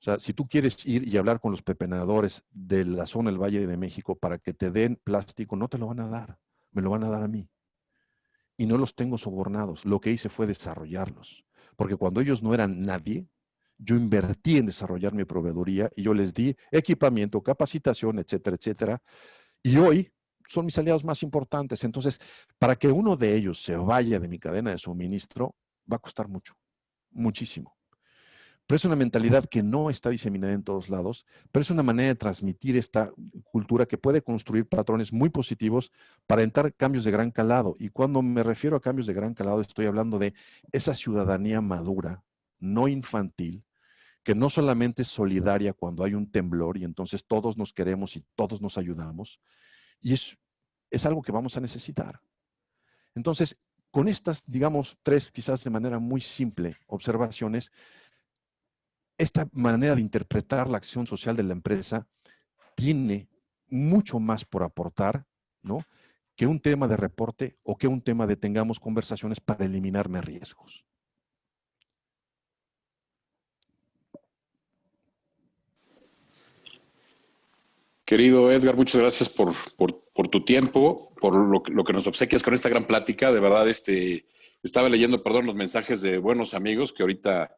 O sea, si tú quieres ir y hablar con los pepenadores de la zona del Valle de México para que te den plástico, no te lo van a dar, me lo van a dar a mí. Y no los tengo sobornados. Lo que hice fue desarrollarlos. Porque cuando ellos no eran nadie, yo invertí en desarrollar mi proveeduría y yo les di equipamiento, capacitación, etcétera, etcétera. Y hoy son mis aliados más importantes. Entonces, para que uno de ellos se vaya de mi cadena de suministro, va a costar mucho, muchísimo. Pero es una mentalidad que no está diseminada en todos lados, pero es una manera de transmitir esta cultura que puede construir patrones muy positivos para entrar cambios de gran calado. Y cuando me refiero a cambios de gran calado, estoy hablando de esa ciudadanía madura, no infantil, que no solamente es solidaria cuando hay un temblor y entonces todos nos queremos y todos nos ayudamos, y es algo que vamos a necesitar. Entonces, con estas, digamos, tres, quizás de manera muy simple, observaciones, esta manera de interpretar la acción social de la empresa tiene mucho más por aportar, ¿no?, que un tema de reporte o que un tema de tengamos conversaciones para eliminarme riesgos. Querido Edgar, muchas gracias por tu tiempo, por lo que nos obsequias con esta gran plática. De verdad, estaba leyendo, perdón, los mensajes de buenos amigos que ahorita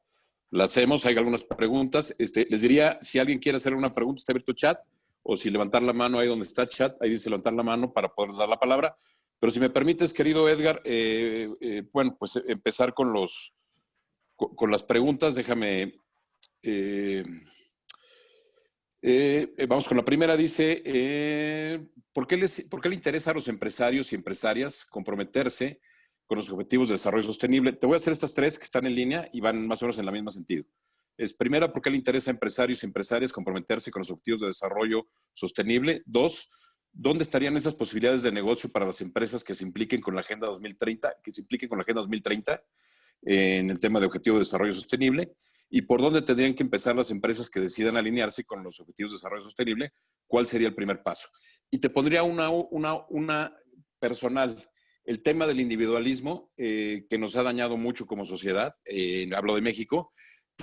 la hacemos. Hay algunas preguntas. Les diría, si alguien quiere hacer una pregunta, está abierto chat, o si levantar la mano ahí donde está chat, ahí dice levantar la mano para poderles dar la palabra. Pero si me permites, querido Edgar, bueno, pues empezar con las preguntas. Déjame... vamos con la primera, dice, ¿por qué le interesa a los empresarios y empresarias comprometerse con los objetivos de desarrollo sostenible? Te voy a hacer estas tres que están en línea y van más o menos en el mismo sentido. Primera, ¿por qué le interesa a empresarios y empresarias comprometerse con los objetivos de desarrollo sostenible? Dos, ¿dónde estarían esas posibilidades de negocio para las empresas que se impliquen con la Agenda 2030, en el tema de objetivo de desarrollo sostenible? ¿Y por dónde tendrían que empezar las empresas que decidan alinearse con los objetivos de desarrollo sostenible? ¿Cuál sería el primer paso? Y te pondría una personal. El tema del individualismo, que nos ha dañado mucho como sociedad, hablo de México.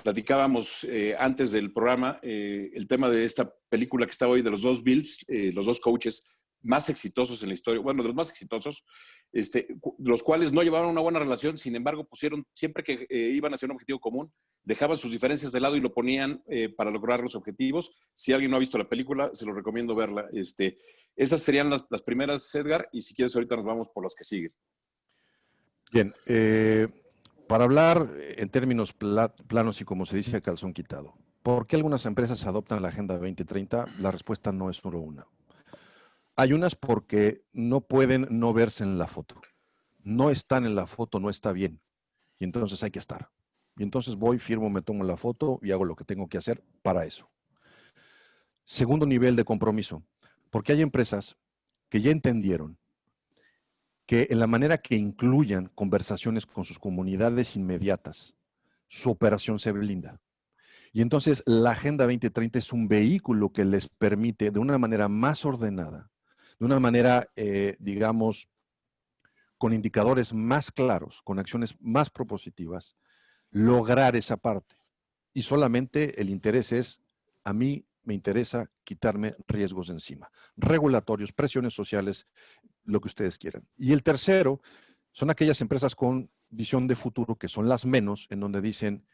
Platicábamos antes del programa el tema de esta película que está hoy de los dos Bills, los dos coaches más exitosos en la historia, bueno, de los más exitosos, los cuales no llevaban una buena relación, sin embargo, pusieron, siempre que iban hacia un objetivo común, dejaban sus diferencias de lado y lo ponían para lograr los objetivos. Si alguien no ha visto la película, se lo recomiendo verla. Esas serían las primeras, Edgar, y si quieres ahorita nos vamos por las que siguen. Bien, para hablar en términos planos y como se dice, calzón quitado, ¿por qué algunas empresas adoptan la Agenda 2030? La respuesta no es solo una. Hay unas porque no pueden no verse en la foto. No están en la foto, no está bien. Y entonces hay que estar. Y entonces voy, firmo, me tomo la foto y hago lo que tengo que hacer para eso. Segundo nivel de compromiso, porque hay empresas que ya entendieron que en la manera que incluyan conversaciones con sus comunidades inmediatas, su operación se blinda. Y entonces la Agenda 2030 es un vehículo que les permite de una manera más ordenada, de una manera, digamos, con indicadores más claros, con acciones más propositivas, lograr esa parte. Y solamente el interés es A mí me interesa quitarme riesgos de encima, regulatorios, presiones sociales, lo que ustedes quieran. Y el tercero son aquellas empresas con visión de futuro, que son las menos, en donde dicen,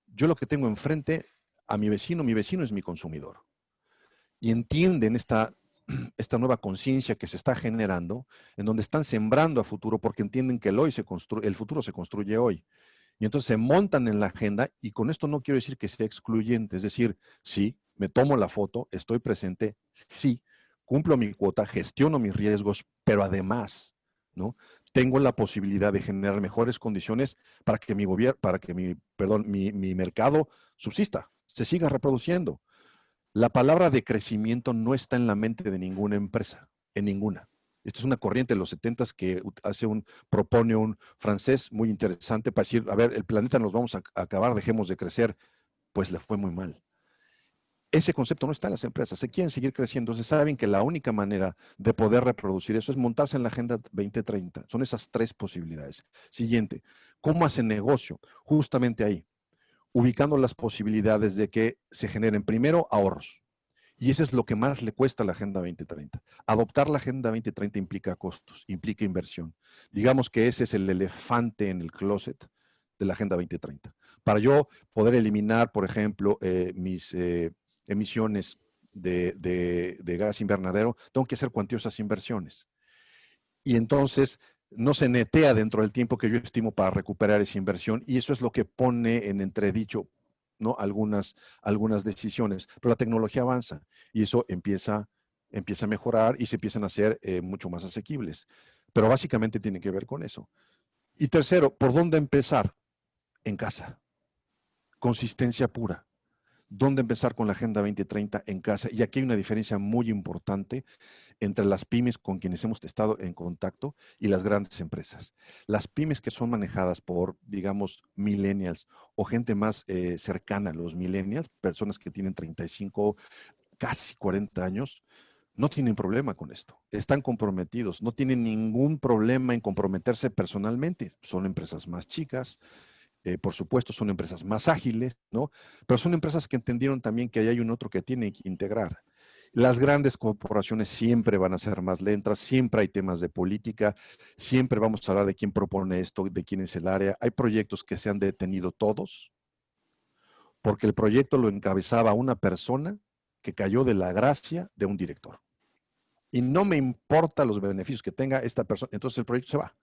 yo lo que tengo enfrente a mi vecino es mi consumidor. Y entienden esta nueva conciencia que se está generando, en donde están sembrando a futuro porque entienden que el futuro se construye hoy. Y entonces se montan en la agenda, y con esto no quiero decir que sea excluyente, es decir, sí, me tomo la foto, estoy presente, sí, cumplo mi cuota, gestiono mis riesgos, pero además, ¿no? Tengo la posibilidad de generar mejores condiciones para que mi mercado subsista, se siga reproduciendo. La palabra de crecimiento no está en la mente de ninguna empresa, en ninguna. Esta es una corriente de los 70s que propone un francés muy interesante para decir, a ver, el planeta nos vamos a acabar, dejemos de crecer. Pues le fue muy mal. Ese concepto no está en las empresas, se quieren seguir creciendo, entonces saben que la única manera de poder reproducir eso es montarse en la Agenda 2030. Son esas tres posibilidades. Siguiente, ¿cómo hacen negocio? Justamente ahí, ubicando las posibilidades de que se generen primero ahorros. Y eso es lo que más le cuesta a la Agenda 2030. Adoptar la Agenda 2030 implica costos, implica inversión. Digamos que ese es el elefante en el closet de la Agenda 2030. Para yo poder eliminar, por ejemplo, mis emisiones de gas invernadero, tengo que hacer cuantiosas inversiones. Y entonces no se netea dentro del tiempo que yo estimo para recuperar esa inversión, y eso es lo que pone en entredicho, ¿no? algunas decisiones. Pero la tecnología avanza y eso empieza a mejorar y se empiezan a hacer mucho más asequibles. Pero básicamente tiene que ver con eso. Y tercero, ¿por dónde empezar? En casa. Consistencia pura. ¿Dónde empezar con la Agenda 2030? En casa. Y aquí hay una diferencia muy importante entre las pymes con quienes hemos estado en contacto y las grandes empresas. Las pymes que son manejadas por, digamos, millennials o gente más cercana a los millennials, personas que tienen 35, casi 40 años, no tienen problema con esto. Están comprometidos, no tienen ningún problema en comprometerse personalmente. Son empresas más chicas, por supuesto, son empresas más ágiles, ¿no? Pero son empresas que entendieron también que hay un otro que tiene que integrar. Las grandes corporaciones siempre van a ser más lentas, siempre hay temas de política, siempre vamos a hablar de quién propone esto, de quién es el área. Hay proyectos que se han detenido todos, porque el proyecto lo encabezaba una persona que cayó de la gracia de un director. Y no me importa los beneficios que tenga esta persona, entonces el proyecto se va.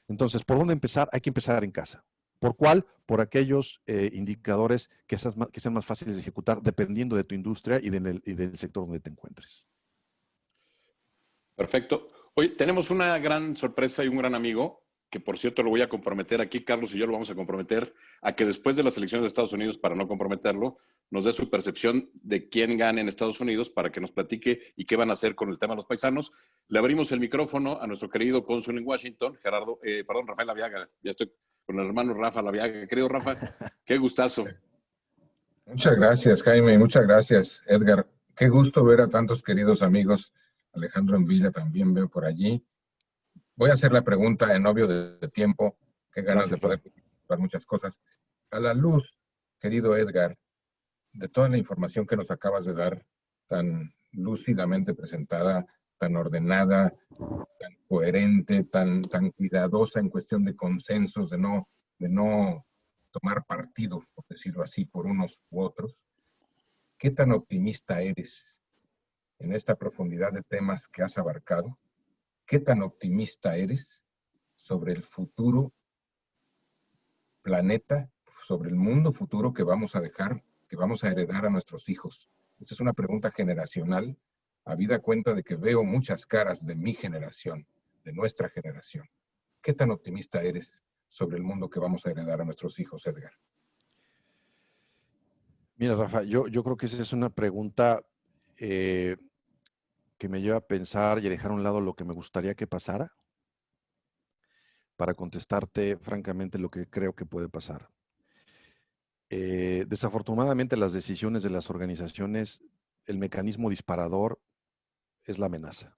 Entonces, ¿por dónde empezar? Hay que empezar en casa. ¿Por cuál? Por aquellos indicadores que sean más fáciles de ejecutar dependiendo de tu industria y del sector donde te encuentres. Perfecto. Hoy tenemos una gran sorpresa y un gran amigo, que por cierto lo voy a comprometer aquí, Carlos y yo lo vamos a comprometer a que después de las elecciones de Estados Unidos, para no comprometerlo, nos dé su percepción de quién gana en Estados Unidos para que nos platique y qué van a hacer con el tema de los paisanos. Le abrimos el micrófono a nuestro querido cónsul en Washington, Rafael Laviaga. Ya estoy con el hermano Rafa Laviaga. Querido Rafa, qué gustazo. Muchas gracias, Jaime, y muchas gracias, Edgar. Qué gusto ver a tantos queridos amigos. Alejandro Envilla también veo por allí. Voy a hacer la pregunta en obvio de tiempo. Qué ganas de poder participar muchas cosas. A la luz, querido Edgar, de toda la información que nos acabas de dar, tan lúcidamente presentada, tan ordenada, tan coherente, tan cuidadosa en cuestión de consensos, de no tomar partido, por decirlo así, por unos u otros. ¿Qué tan optimista eres en esta profundidad de temas que has abarcado? ¿Qué tan optimista eres sobre el futuro planeta, sobre el mundo futuro que vamos a dejar, que vamos a heredar a nuestros hijos? Esta es una pregunta generacional, habida cuenta de que veo muchas caras de mi generación, de nuestra generación. ¿Qué tan optimista eres sobre el mundo que vamos a heredar a nuestros hijos, Edgar? Mira, Rafa, yo creo que esa es una pregunta que me lleva a pensar y a dejar a un lado lo que me gustaría que pasara para contestarte francamente lo que creo que puede pasar. Desafortunadamente, las decisiones de las organizaciones, el mecanismo disparador es la amenaza.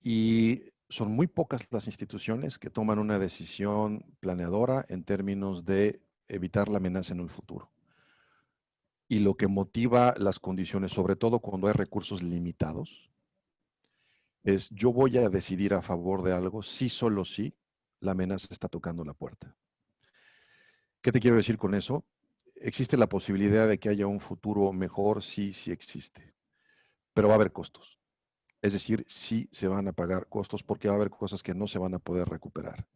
Y son muy pocas las instituciones que toman una decisión planeadora en términos de evitar la amenaza en el futuro. y lo que motiva las condiciones, sobre todo cuando hay recursos limitados, es yo voy a decidir a favor de algo si solo si la amenaza está tocando la puerta. ¿Qué te quiero decir con eso? Existe la posibilidad de que haya un futuro mejor, sí, sí existe, pero va a haber costos. Es decir, sí se van a pagar costos porque va a haber cosas que no se van a poder recuperar.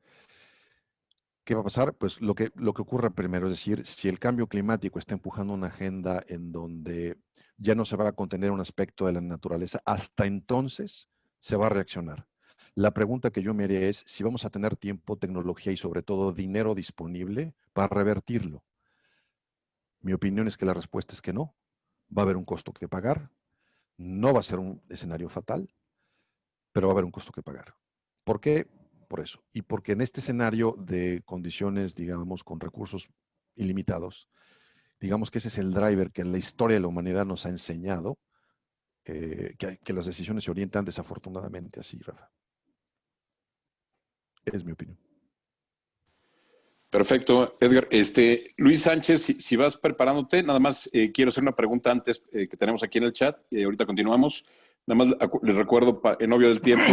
¿Qué va a pasar? Pues lo que ocurre primero, es decir, si el cambio climático está empujando una agenda en donde ya no se va a contener un aspecto de la naturaleza, hasta entonces se va a reaccionar. La pregunta que yo me haría es si vamos a tener tiempo, tecnología y sobre todo dinero disponible para revertirlo. Mi opinión es que la respuesta es que no. Va a haber un costo que pagar. No va a ser un escenario fatal, pero va a haber un costo que pagar. ¿Por qué? Por eso. Y porque en este escenario de condiciones, digamos, con recursos ilimitados, digamos que ese es el driver que la historia de la humanidad nos ha enseñado, que las decisiones se orientan desafortunadamente así, Rafa. Es mi opinión. Perfecto, Edgar. Luis Sánchez, si vas preparándote, nada más quiero hacer una pregunta antes que tenemos aquí en el chat. Ahorita continuamos. Nada más les recuerdo, en obvio del tiempo,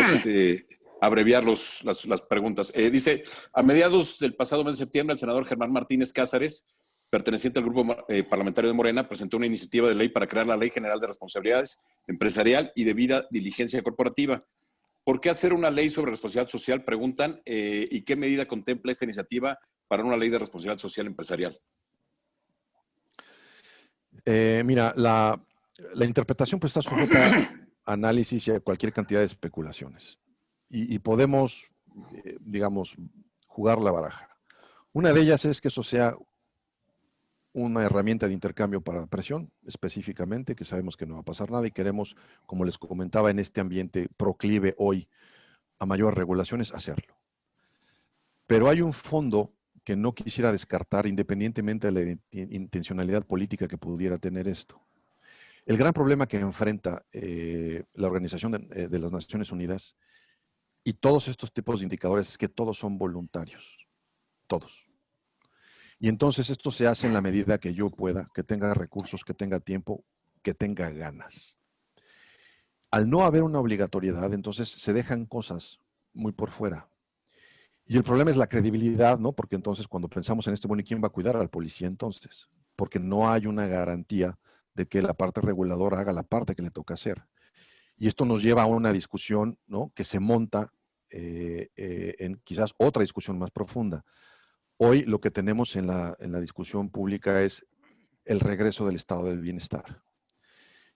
abreviar las preguntas. Dice, a mediados del pasado mes de septiembre, el senador Germán Martínez Cázares, perteneciente al grupo parlamentario de Morena, presentó una iniciativa de ley para crear la Ley General de Responsabilidades Empresarial y Debida Diligencia Corporativa. ¿Por qué hacer una ley sobre responsabilidad social? Preguntan, ¿y qué medida contempla esta iniciativa para una ley de responsabilidad social empresarial? Mira, la interpretación pues está sujeta a análisis y a cualquier cantidad de especulaciones. Y podemos, digamos, jugar la baraja. Una de ellas es que eso sea una herramienta de intercambio para la presión, específicamente, que sabemos que no va a pasar nada y queremos, como les comentaba, en este ambiente proclive hoy a mayores regulaciones, hacerlo. Pero hay un fondo que no quisiera descartar independientemente de la intencionalidad política que pudiera tener esto. El gran problema que enfrenta la Organización de las Naciones Unidas y todos estos tipos de indicadores es que todos son voluntarios, todos. Y entonces esto se hace en la medida que yo pueda, que tenga recursos, que tenga tiempo, que tenga ganas. Al no haber una obligatoriedad, entonces se dejan cosas muy por fuera. Y el problema es la credibilidad, ¿no? Porque entonces cuando pensamos en esto, bueno, ¿y quién va a cuidar al policía entonces? Porque no hay una garantía de que la parte reguladora haga la parte que le toca hacer. Y esto nos lleva a una discusión, ¿no? Que se monta en quizás otra discusión más profunda. Hoy lo que tenemos en la discusión pública es el regreso del estado del bienestar.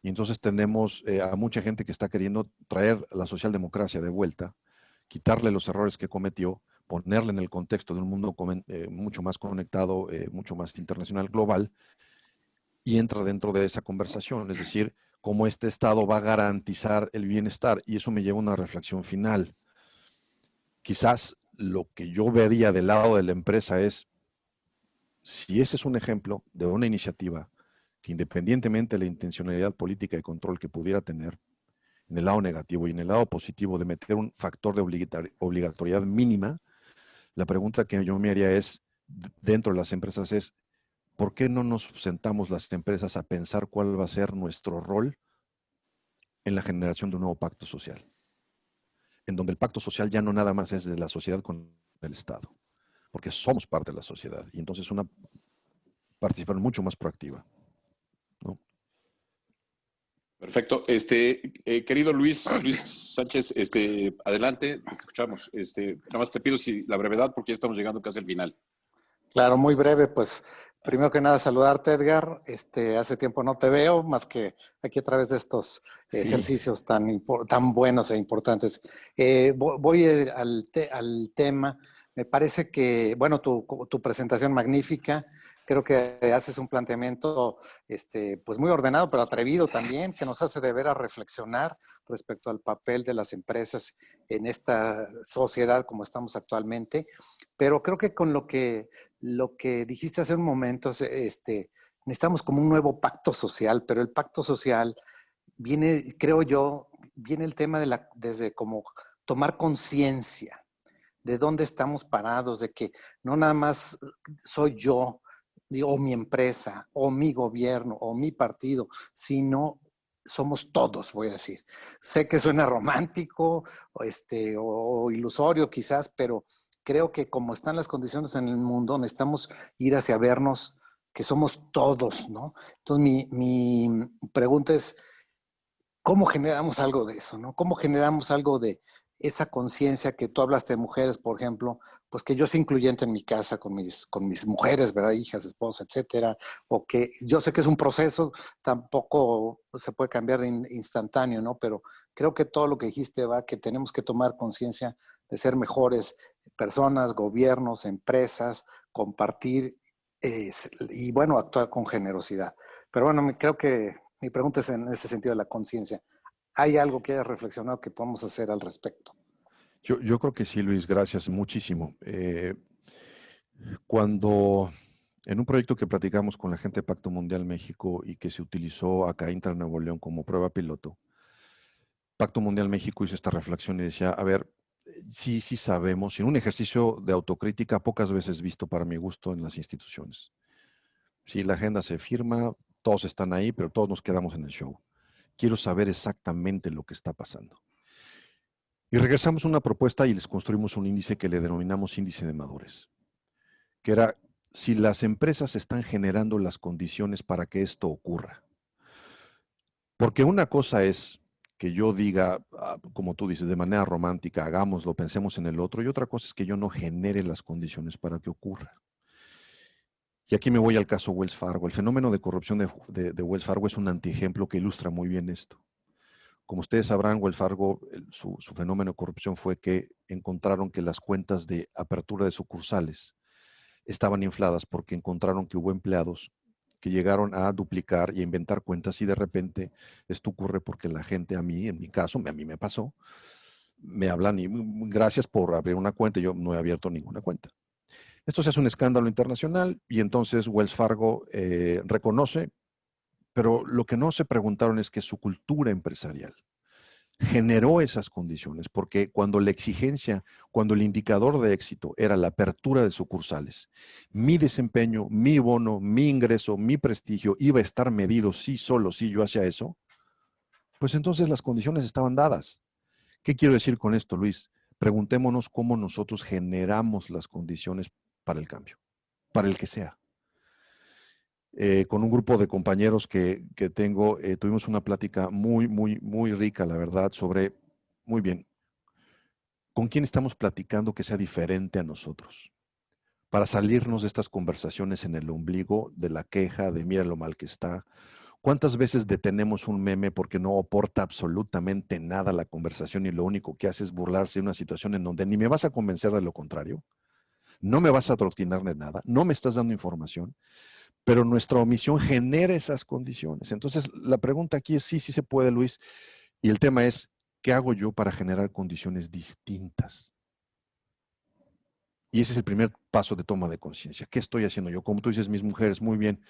Y entonces tenemos a mucha gente que está queriendo traer la socialdemocracia de vuelta, quitarle los errores que cometió, ponerle en el contexto de un mundo mucho más conectado, mucho más internacional, global, y entra dentro de esa conversación, es decir, cómo este Estado va a garantizar el bienestar. Y eso me lleva a una reflexión final. Quizás lo que yo vería del lado de la empresa es, si ese es un ejemplo de una iniciativa que independientemente de la intencionalidad política y control que pudiera tener, en el lado negativo y en el lado positivo de meter un factor de obligatoriedad mínima, la pregunta que yo me haría es, dentro de las empresas es, ¿por qué no nos sentamos las empresas a pensar cuál va a ser nuestro rol en la generación de un nuevo pacto social? En donde el pacto social ya no nada más es de la sociedad con el Estado, porque somos parte de la sociedad y entonces una participación mucho más proactiva, ¿no? Perfecto. Querido Luis Sánchez, adelante, te escuchamos. Nada más te pido la brevedad porque ya estamos llegando casi al final. Claro, muy breve, pues primero que nada saludarte, Edgar. Hace tiempo no te veo, más que aquí a través de estos ejercicios tan buenos e importantes. Voy al tema. Me parece que, bueno, tu presentación magnífica. Creo que haces un planteamiento pues muy ordenado, pero atrevido también, que nos hace de veras reflexionar respecto al papel de las empresas en esta sociedad como estamos actualmente. Pero creo que con lo que dijiste hace un momento, necesitamos como un nuevo pacto social, pero el pacto social viene, creo yo, viene el tema desde como tomar conciencia de dónde estamos parados, de que no nada más soy yo, o mi empresa, o mi gobierno, o mi partido, sino somos todos, voy a decir. Sé que suena romántico o ilusorio quizás, pero creo que como están las condiciones en el mundo, necesitamos ir hacia vernos que somos todos, ¿no? Entonces mi pregunta es, ¿cómo generamos algo de eso, no? ¿Cómo generamos algo de esa conciencia que tú hablaste de mujeres, por ejemplo, pues que yo sea incluyente en mi casa con mis mujeres, ¿verdad? Hijas, esposas, etcétera, o que yo sé que es un proceso, tampoco se puede cambiar de instantáneo, ¿no? Pero creo que todo lo que dijiste va que tenemos que tomar conciencia de ser mejores personas, gobiernos, empresas, compartir y bueno, actuar con generosidad. Pero bueno, creo que mi pregunta es en ese sentido de la conciencia. ¿Hay algo que hayas reflexionado que podamos hacer al respecto? Yo creo que sí, Luis, gracias muchísimo. Cuando en un proyecto que platicamos con la gente de Pacto Mundial México y que se utilizó acá Intra Nuevo León como prueba piloto, Pacto Mundial México hizo esta reflexión y decía, a ver, sí sabemos, en un ejercicio de autocrítica pocas veces visto para mi gusto en las instituciones. Sí, la agenda se firma, todos están ahí, pero todos nos quedamos en el show. Quiero saber exactamente lo que está pasando. Y regresamos a una propuesta y les construimos un índice que le denominamos índice de madurez, que era si las empresas están generando las condiciones para que esto ocurra. Porque una cosa es que yo diga, como tú dices, de manera romántica, hagámoslo, pensemos en el otro, y otra cosa es que yo no genere las condiciones para que ocurra. Y aquí me voy al caso Wells Fargo. El fenómeno de corrupción de Wells Fargo es un antiejemplo que ilustra muy bien esto. Como ustedes sabrán, Wells Fargo, su fenómeno de corrupción fue que encontraron que las cuentas de apertura de sucursales estaban infladas porque encontraron que hubo empleados que llegaron a duplicar y a inventar cuentas y de repente esto ocurre porque la gente en mi caso, a mí me pasó, me hablan y gracias por abrir una cuenta, yo no he abierto ninguna cuenta. Esto se hace un escándalo internacional y entonces Wells Fargo reconoce, pero lo que no se preguntaron es que su cultura empresarial generó esas condiciones, porque cuando la exigencia, cuando el indicador de éxito era la apertura de sucursales, mi desempeño, mi bono, mi ingreso, mi prestigio iba a estar medido sí, solo si yo hacía eso, pues entonces las condiciones estaban dadas. ¿Qué quiero decir con esto, Luis? Preguntémonos cómo nosotros generamos las condiciones para el cambio, para el que sea. Con un grupo de compañeros que tengo, tuvimos una plática muy rica, la verdad, sobre, muy bien, ¿con quién estamos platicando que sea diferente a nosotros? Para salirnos de estas conversaciones en el ombligo, de la queja, de mira lo mal que está. ¿Cuántas veces detenemos un meme porque no aporta absolutamente nada a la conversación y lo único que hace es burlarse de una situación en donde ni me vas a convencer de lo contrario, no me vas a adoctrinar de nada, no me estás dando información? Pero nuestra omisión genera esas condiciones. Entonces, la pregunta aquí es sí se puede, Luis, y el tema es, ¿qué hago yo para generar condiciones distintas? Y ese es el primer paso de toma de conciencia. ¿Qué estoy haciendo yo? Como tú dices, mis mujeres, muy bien,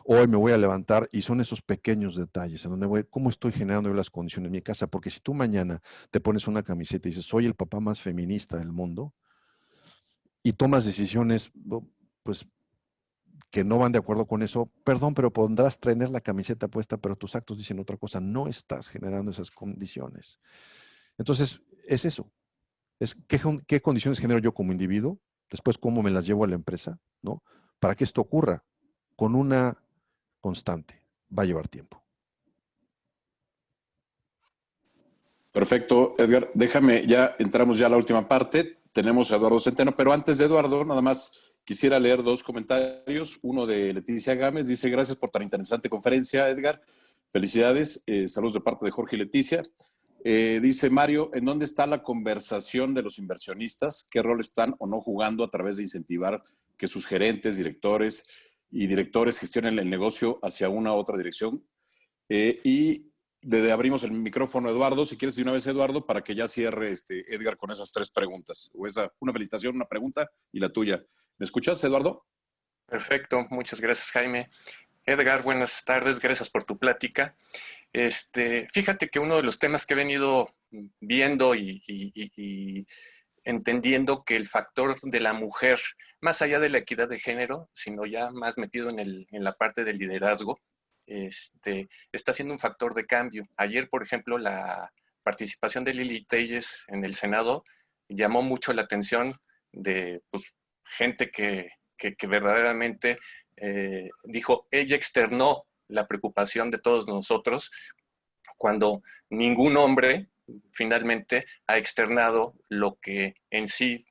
hoy me voy a levantar y son esos pequeños detalles en donde ¿cómo estoy generando yo las condiciones en mi casa? Porque si tú mañana te pones una camiseta y dices, soy el papá más feminista del mundo, y tomas decisiones, pues, que no van de acuerdo con eso, perdón, pero podrás tener la camiseta puesta, pero tus actos dicen otra cosa, no estás generando esas condiciones. Entonces, es eso, es qué condiciones genero yo como individuo, después cómo me las llevo a la empresa, ¿no? Para que esto ocurra con una constante, va a llevar tiempo. Perfecto, Edgar. Déjame, entramos ya a la última parte. Tenemos a Eduardo Centeno, pero antes de Eduardo, nada más quisiera leer dos comentarios. Uno de Leticia Gámez, dice, gracias por tan interesante conferencia, Edgar. Felicidades. Saludos de parte de Jorge y Leticia. Dice Mario, ¿en dónde está la conversación de los inversionistas? ¿Qué rol están o no jugando a través de incentivar que sus gerentes, directores y directores gestionen el negocio hacia una u otra dirección? Abrimos el micrófono a Eduardo, si quieres de una vez, Eduardo, para que ya cierre Edgar con esas tres preguntas. Una felicitación, una pregunta y la tuya. ¿Me escuchas, Eduardo? Perfecto, muchas gracias, Jaime. Edgar, buenas tardes, gracias por tu plática. Fíjate que uno de los temas que he venido viendo y entendiendo que el factor de la mujer, más allá de la equidad de género, sino ya más metido en la parte del liderazgo, está siendo un factor de cambio. Ayer, por ejemplo, la participación de Lili Telles en el Senado llamó mucho la atención de pues, gente que verdaderamente dijo, ella externó la preocupación de todos nosotros cuando ningún hombre finalmente ha externado lo que en sí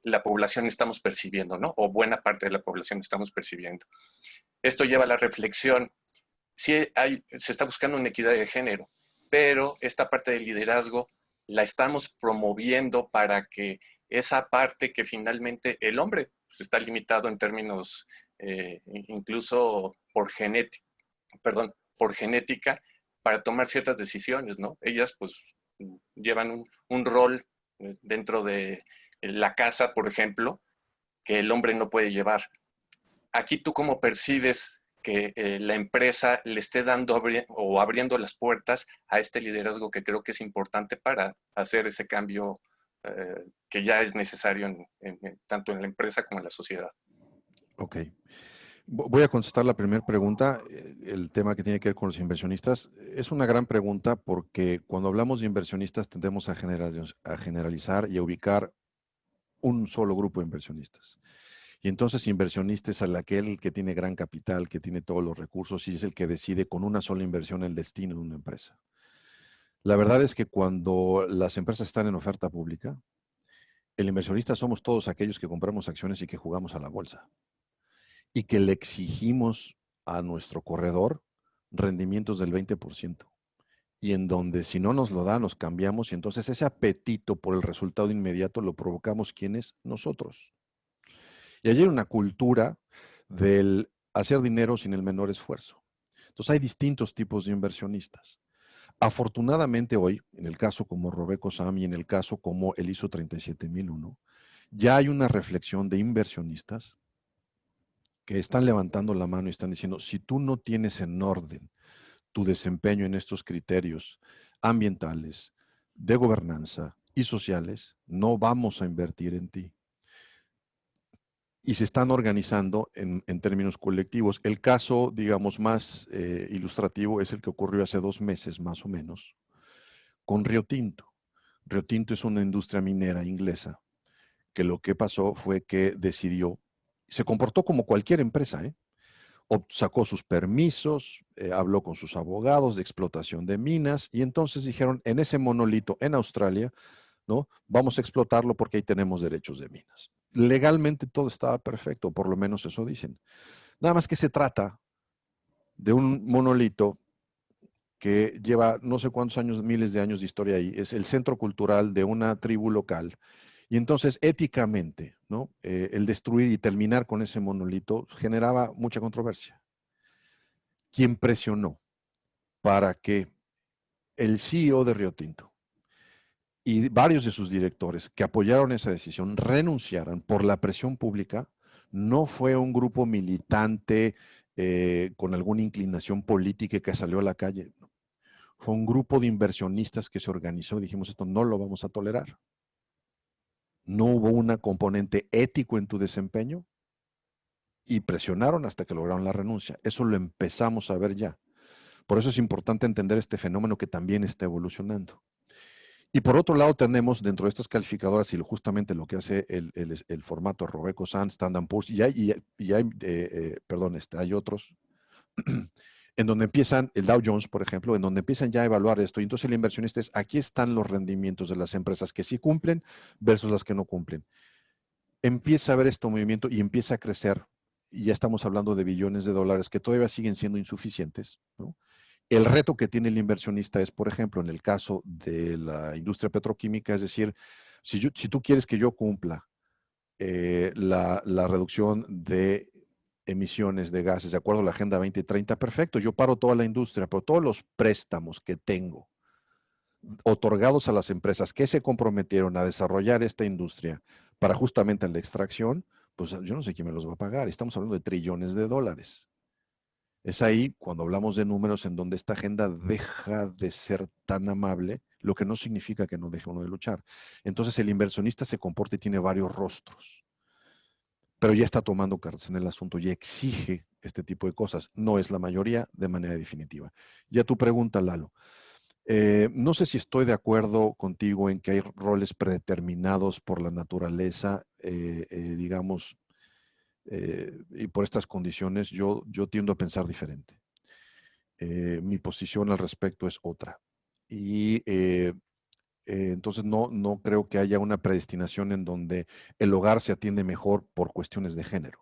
la población estamos percibiendo, ¿no? O buena parte de la población estamos percibiendo. Esto lleva a la reflexión. Sí se está buscando una equidad de género, pero esta parte del liderazgo la estamos promoviendo para que esa parte que finalmente el hombre pues, está limitado en términos incluso por genética para tomar ciertas decisiones, ¿no? Ellas pues llevan un rol dentro de la casa, por ejemplo, que el hombre no puede llevar. Aquí tú cómo percibes que la empresa le esté dando o abriendo las puertas a este liderazgo que creo que es importante para hacer ese cambio que ya es necesario tanto en la empresa como en la sociedad. Ok. Voy a contestar la primera pregunta, el tema que tiene que ver con los inversionistas. Es una gran pregunta porque cuando hablamos de inversionistas tendemos a generalizar y a ubicar un solo grupo de inversionistas. Y entonces inversionista es aquel que tiene gran capital, que tiene todos los recursos y es el que decide con una sola inversión el destino de una empresa. La verdad es que cuando las empresas están en oferta pública, el inversionista somos todos aquellos que compramos acciones y que jugamos a la bolsa. Y que le exigimos a nuestro corredor rendimientos del 20%. Y en donde si no nos lo da, nos cambiamos y entonces ese apetito por el resultado inmediato lo provocamos ¿quiénes? Nosotros. Y allí hay una cultura del hacer dinero sin el menor esfuerzo. Entonces hay distintos tipos de inversionistas. Afortunadamente hoy, en el caso como Robeco Sam y en el caso como el ISO 37001, ya hay una reflexión de inversionistas que están levantando la mano y están diciendo, si tú no tienes en orden tu desempeño en estos criterios ambientales, de gobernanza y sociales, no vamos a invertir en ti. Y se están organizando en términos colectivos. El caso, digamos, más ilustrativo es el que ocurrió hace 2 meses, más o menos, con Rio Tinto. Rio Tinto es una industria minera inglesa que lo que pasó fue que decidió, se comportó como cualquier empresa, sacó sus permisos, habló con sus abogados de explotación de minas y entonces dijeron, en ese monolito en Australia, ¿no? Vamos a explotarlo porque ahí tenemos derechos de minas. Legalmente todo estaba perfecto, por lo menos eso dicen. Nada más que se trata de un monolito que lleva no sé cuántos años, miles de años de historia ahí. Es el centro cultural de una tribu local. Y entonces, éticamente, ¿no? El destruir y terminar con ese monolito generaba mucha controversia. ¿Quién presionó para que el CEO de Rio Tinto y varios de sus directores que apoyaron esa decisión renunciaran por la presión pública? No fue un grupo militante con alguna inclinación política que salió a la calle. No. Fue un grupo de inversionistas que se organizó y dijimos, esto no lo vamos a tolerar. No hubo un componente ético en tu desempeño y presionaron hasta que lograron la renuncia. Eso lo empezamos a ver ya. Por eso es importante entender este fenómeno que también está evolucionando. Y por otro lado tenemos dentro de estas calificadoras y justamente lo que hace el formato Robeco San, Standard & Poor's, hay otros en donde empiezan, el Dow Jones, por ejemplo, en donde empiezan ya a evaluar esto. Y entonces el inversionista es, aquí están los rendimientos de las empresas que sí cumplen versus las que no cumplen. Empieza a ver este movimiento y empieza a crecer. Y ya estamos hablando de billones de dólares que todavía siguen siendo insuficientes, ¿no? El reto que tiene el inversionista es, por ejemplo, en el caso de la industria petroquímica, es decir, si tú quieres que yo cumpla la reducción de emisiones de gases de acuerdo a la Agenda 2030, perfecto, yo paro toda la industria, pero todos los préstamos que tengo otorgados a las empresas que se comprometieron a desarrollar esta industria para justamente la extracción, pues yo no sé quién me los va a pagar. Estamos hablando de trillones de dólares. Es ahí, cuando hablamos de números, en donde esta agenda deja de ser tan amable, lo que no significa que no deje uno de luchar. Entonces el inversionista se comporta y tiene varios rostros, pero ya está tomando cartas en el asunto, ya exige este tipo de cosas. No es la mayoría de manera definitiva. Ya tu pregunta, Lalo. No sé si estoy de acuerdo contigo en que hay roles predeterminados por la naturaleza, digamos, y por estas condiciones, yo tiendo a pensar diferente. Mi posición al respecto es otra. Y entonces no creo que haya una predestinación en donde el hogar se atiende mejor por cuestiones de género.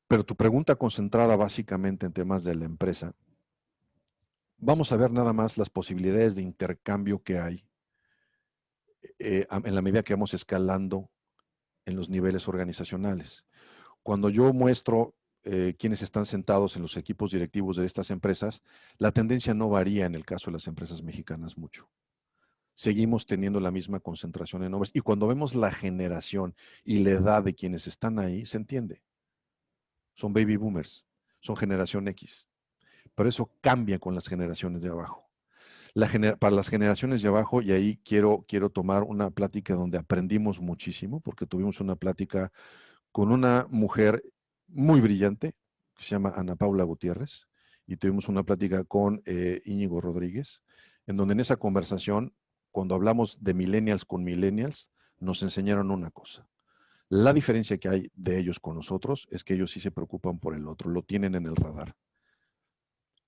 Pero tu pregunta concentrada básicamente en temas de la empresa, vamos a ver nada más las posibilidades de intercambio que hay en la medida que vamos escalando en los niveles organizacionales. Cuando yo muestro quienes están sentados en los equipos directivos de estas empresas, la tendencia no varía en el caso de las empresas mexicanas mucho. Seguimos teniendo la misma concentración en hombres. Y cuando vemos la generación y la edad de quienes están ahí, se entiende. Son baby boomers, son generación X. Pero eso cambia con las generaciones de abajo. Para las generaciones de abajo, y ahí quiero tomar una plática donde aprendimos muchísimo, porque tuvimos una plática con una mujer muy brillante, que se llama Ana Paula Gutiérrez, y tuvimos una plática con Íñigo Rodríguez, en donde en esa conversación, cuando hablamos de millennials con millennials, nos enseñaron una cosa. La diferencia que hay de ellos con nosotros es que ellos sí se preocupan por el otro, lo tienen en el radar.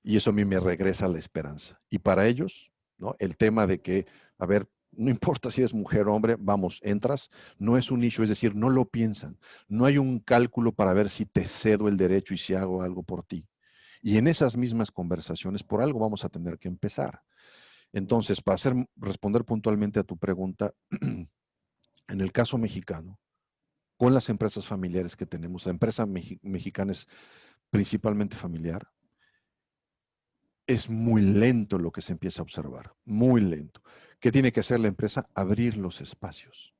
Y eso a mí me regresa la esperanza. Y para ellos, ¿no? El tema de que, a ver, no importa si eres mujer o hombre, vamos, entras, no es un issue, es decir, no lo piensan. No hay un cálculo para ver si te cedo el derecho y si hago algo por ti. Y en esas mismas conversaciones, por algo vamos a tener que empezar. Entonces, para responder puntualmente a tu pregunta, en el caso mexicano, con las empresas familiares que tenemos, la empresa mexicana es principalmente familiar, es muy lento lo que se empieza a observar, muy lento. ¿Qué tiene que hacer la empresa? Abrir los espacios,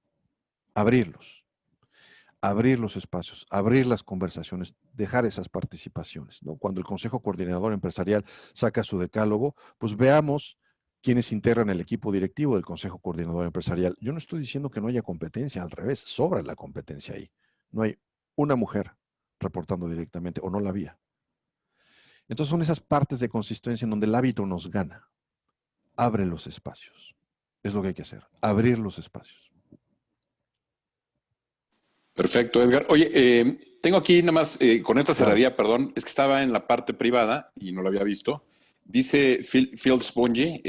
abrir los espacios, abrir las conversaciones, dejar esas participaciones, ¿no? Cuando el Consejo Coordinador Empresarial saca su decálogo, pues veamos quiénes integran el equipo directivo del Consejo Coordinador Empresarial. Yo no estoy diciendo que no haya competencia, al revés, sobra la competencia ahí. No hay una mujer reportando directamente, o no la había. Entonces son esas partes de consistencia en donde el hábito nos gana. Abre los espacios. Es lo que hay que hacer, abrir los espacios. Perfecto, Edgar. Oye, tengo aquí nada más, con esta cerraría, perdón, es que estaba en la parte privada y no lo había visto. Dice Phil Spongy,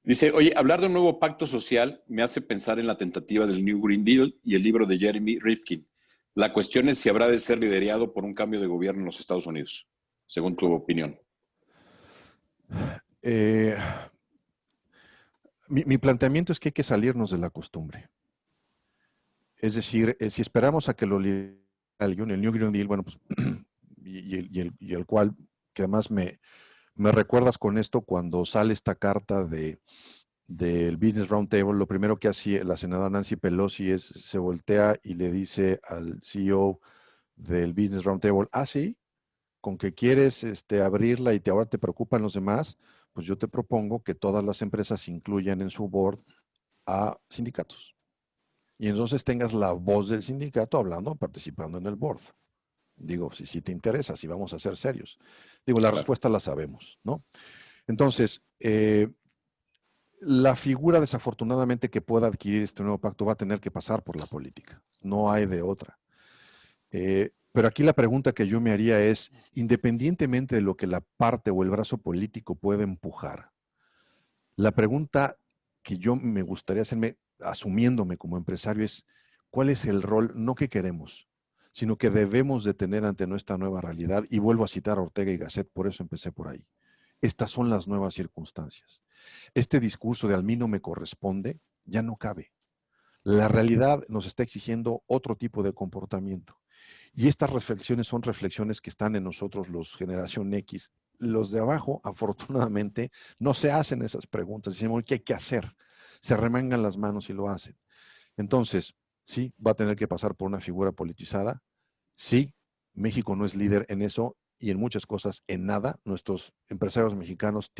dice, oye, hablar de un nuevo pacto social me hace pensar en la tentativa del New Green Deal y el libro de Jeremy Rifkin. La cuestión es si habrá de ser liderado por un cambio de gobierno en los Estados Unidos, según tu opinión. Mi planteamiento es que hay que salirnos de la costumbre. Es decir, si esperamos a que lo lidere alguien, el New Green Deal, bueno, pues, y el cual, que además me recuerdas con esto cuando sale esta carta del Business Roundtable, lo primero que hace la senadora Nancy Pelosi se voltea y le dice al CEO del Business Roundtable, sí, con que quieres abrirla y ahora te preocupan los demás, pues yo te propongo que todas las empresas incluyan en su board a sindicatos. Y entonces tengas la voz del sindicato hablando, participando en el board. Digo, si te interesa, si vamos a ser serios. Digo, la respuesta la sabemos, ¿no? Entonces, la figura desafortunadamente que pueda adquirir este nuevo pacto va a tener que pasar por la política. No hay de otra. Pero aquí la pregunta que yo me haría es, independientemente de lo que la parte o el brazo político pueda empujar, la pregunta que yo me gustaría hacerme, asumiéndome como empresario, es ¿cuál es el rol, no que queremos, sino que debemos de tener ante nuestra nueva realidad? Y vuelvo a citar a Ortega y Gasset, por eso empecé por ahí. Estas son las nuevas circunstancias. Este discurso de al mí no me corresponde ya no cabe. La realidad nos está exigiendo otro tipo de comportamiento. Y estas reflexiones son reflexiones que están en nosotros, los generación X. Los de abajo, afortunadamente, no se hacen esas preguntas. Dicen, ¿qué hay que hacer? Se remangan las manos y lo hacen. Entonces, sí, va a tener que pasar por una figura politizada. Sí, México no es líder en eso y en muchas cosas en nada. Nuestros empresarios mexicanos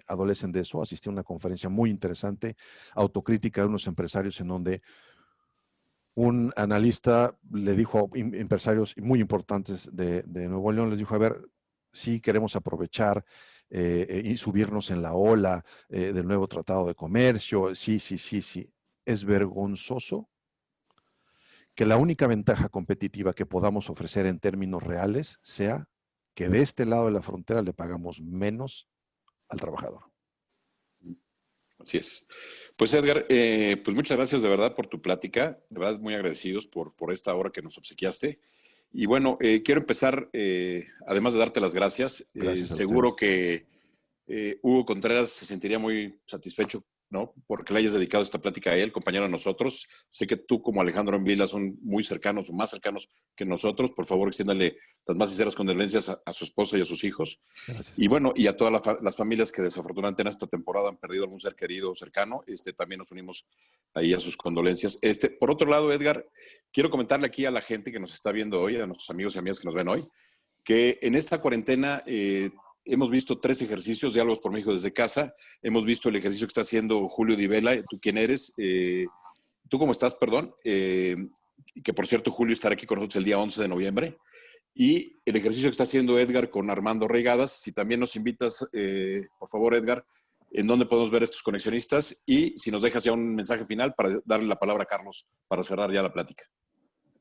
adolecen de eso. Asistí a una conferencia muy interesante, autocrítica de unos empresarios, en donde un analista le dijo a empresarios muy importantes de Nuevo León, les dijo, a ver, sí queremos aprovechar y subirnos en la ola del nuevo Tratado de Comercio. Sí. Es vergonzoso que la única ventaja competitiva que podamos ofrecer en términos reales sea que de este lado de la frontera le pagamos menos al trabajador. Así es. Pues Edgar, pues muchas gracias de verdad por tu plática. De verdad, muy agradecidos por esta hora que nos obsequiaste. Y bueno, quiero empezar, además de darte las gracias, Gracias a seguro ustedes. que Hugo Contreras se sentiría muy satisfecho, ¿no? Porque le hayas dedicado esta plática a él, compañero de nosotros. Sé que tú como Alejandro Envila son muy cercanos o más cercanos que nosotros. Por favor, extiéndale las más sinceras condolencias a su esposa y a sus hijos. Gracias. Y bueno, y a todas las familias que desafortunadamente en esta temporada han perdido algún ser querido o cercano, también nos unimos ahí a sus condolencias. Por otro lado, Edgar, quiero comentarle aquí a la gente que nos está viendo hoy, a nuestros amigos y amigas que nos ven hoy, que en esta cuarentena hemos visto 3 ejercicios, Diálogos por México desde casa. Hemos visto el ejercicio que está haciendo Julio Di Vela. ¿Tú quién eres? ¿Tú cómo estás, perdón? Que por cierto, Julio estará aquí con nosotros el día 11 de noviembre. Y el ejercicio que está haciendo Edgar con Armando Reigadas. Si también nos invitas, por favor, Edgar, en dónde podemos ver estos conexionistas y si nos dejas ya un mensaje final para darle la palabra a Carlos para cerrar ya la plática.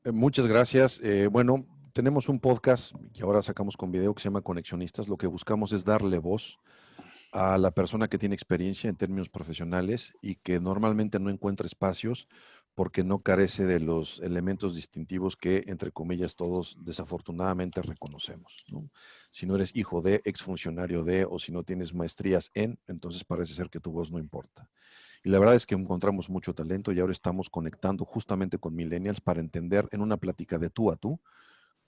Muchas gracias. Bueno, tenemos un podcast que ahora sacamos con video que se llama Conexionistas. Lo que buscamos es darle voz a la persona que tiene experiencia en términos profesionales y que normalmente no encuentra espacios porque no carece de los elementos distintivos que, entre comillas, todos desafortunadamente reconocemos, ¿no? Si no eres hijo de, exfuncionario de, o si no tienes maestrías en, entonces parece ser que tu voz no importa. Y la verdad es que encontramos mucho talento y ahora estamos conectando justamente con millennials para entender en una plática de tú a tú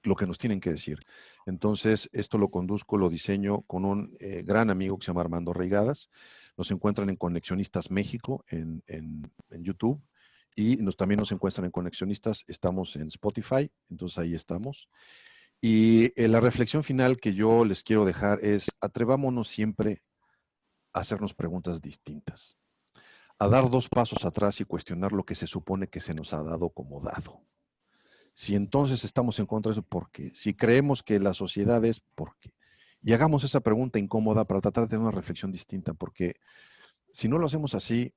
lo que nos tienen que decir. Entonces, esto lo conduzco, lo diseño con un gran amigo que se llama Armando Reigadas. Nos encuentran en Conexionistas México en YouTube y también nos encuentran en Conexionistas. Estamos en Spotify, entonces ahí estamos. Y la reflexión final que yo les quiero dejar es: atrevámonos siempre a hacernos preguntas distintas, a dar 2 pasos atrás y cuestionar lo que se supone que se nos ha dado como dado. Si entonces estamos en contra de eso, ¿por qué? Si creemos que la sociedad es, ¿por qué? Y hagamos esa pregunta incómoda para tratar de tener una reflexión distinta, porque si no lo hacemos así,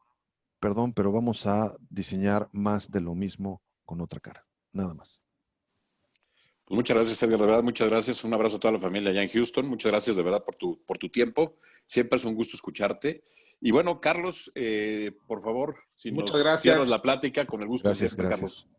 perdón, pero vamos a diseñar más de lo mismo con otra cara. Nada más. Pues muchas gracias, Edgar, de verdad, muchas gracias. Un abrazo a toda la familia allá en Houston. Muchas gracias de verdad por tu tiempo. Siempre es un gusto escucharte. Y bueno, Carlos, por favor, si Muchas nos gracias. cierras la plática, con el gusto de siempre, Carlos.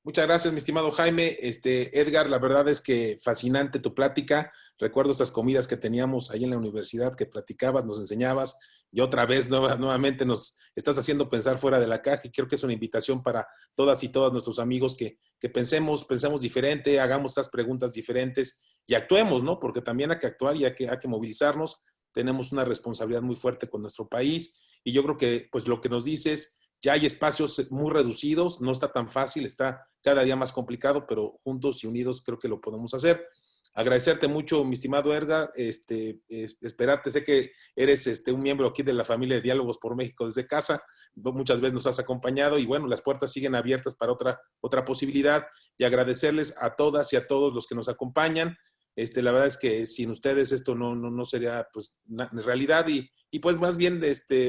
Muchas gracias, mi estimado Jaime. Edgar, la verdad es que fascinante tu plática. Recuerdo estas comidas que teníamos ahí en la universidad, que platicabas, nos enseñabas, y otra vez nuevamente nos estás haciendo pensar fuera de la caja, y creo que es una invitación para todas y todos nuestros amigos que pensemos diferente, hagamos estas preguntas diferentes y actuemos, ¿no? Porque también hay que actuar y hay que movilizarnos. Tenemos una responsabilidad muy fuerte con nuestro país, y yo creo que pues lo que nos dices, ya hay espacios muy reducidos, no está tan fácil, está cada día más complicado, pero juntos y unidos creo que lo podemos hacer. Agradecerte mucho, mi estimado Edgar, esperarte, sé que eres un miembro aquí de la familia de Diálogos por México desde casa, muchas veces nos has acompañado y bueno, las puertas siguen abiertas para otra posibilidad, y agradecerles a todas y a todos los que nos acompañan. La verdad es que sin ustedes esto no sería pues realidad, y pues más bien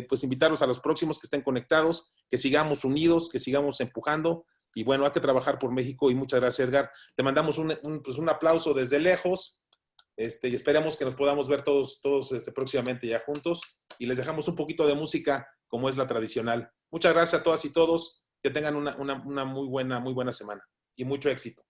pues invitarlos a los próximos que estén conectados, que sigamos unidos, que sigamos empujando, y bueno, hay que trabajar por México. Y muchas gracias, Edgar. Te mandamos un aplauso desde lejos, y esperamos que nos podamos ver todos próximamente ya juntos, y les dejamos un poquito de música como es la tradicional. Muchas gracias a todas y todos, que tengan una muy buena semana y mucho éxito.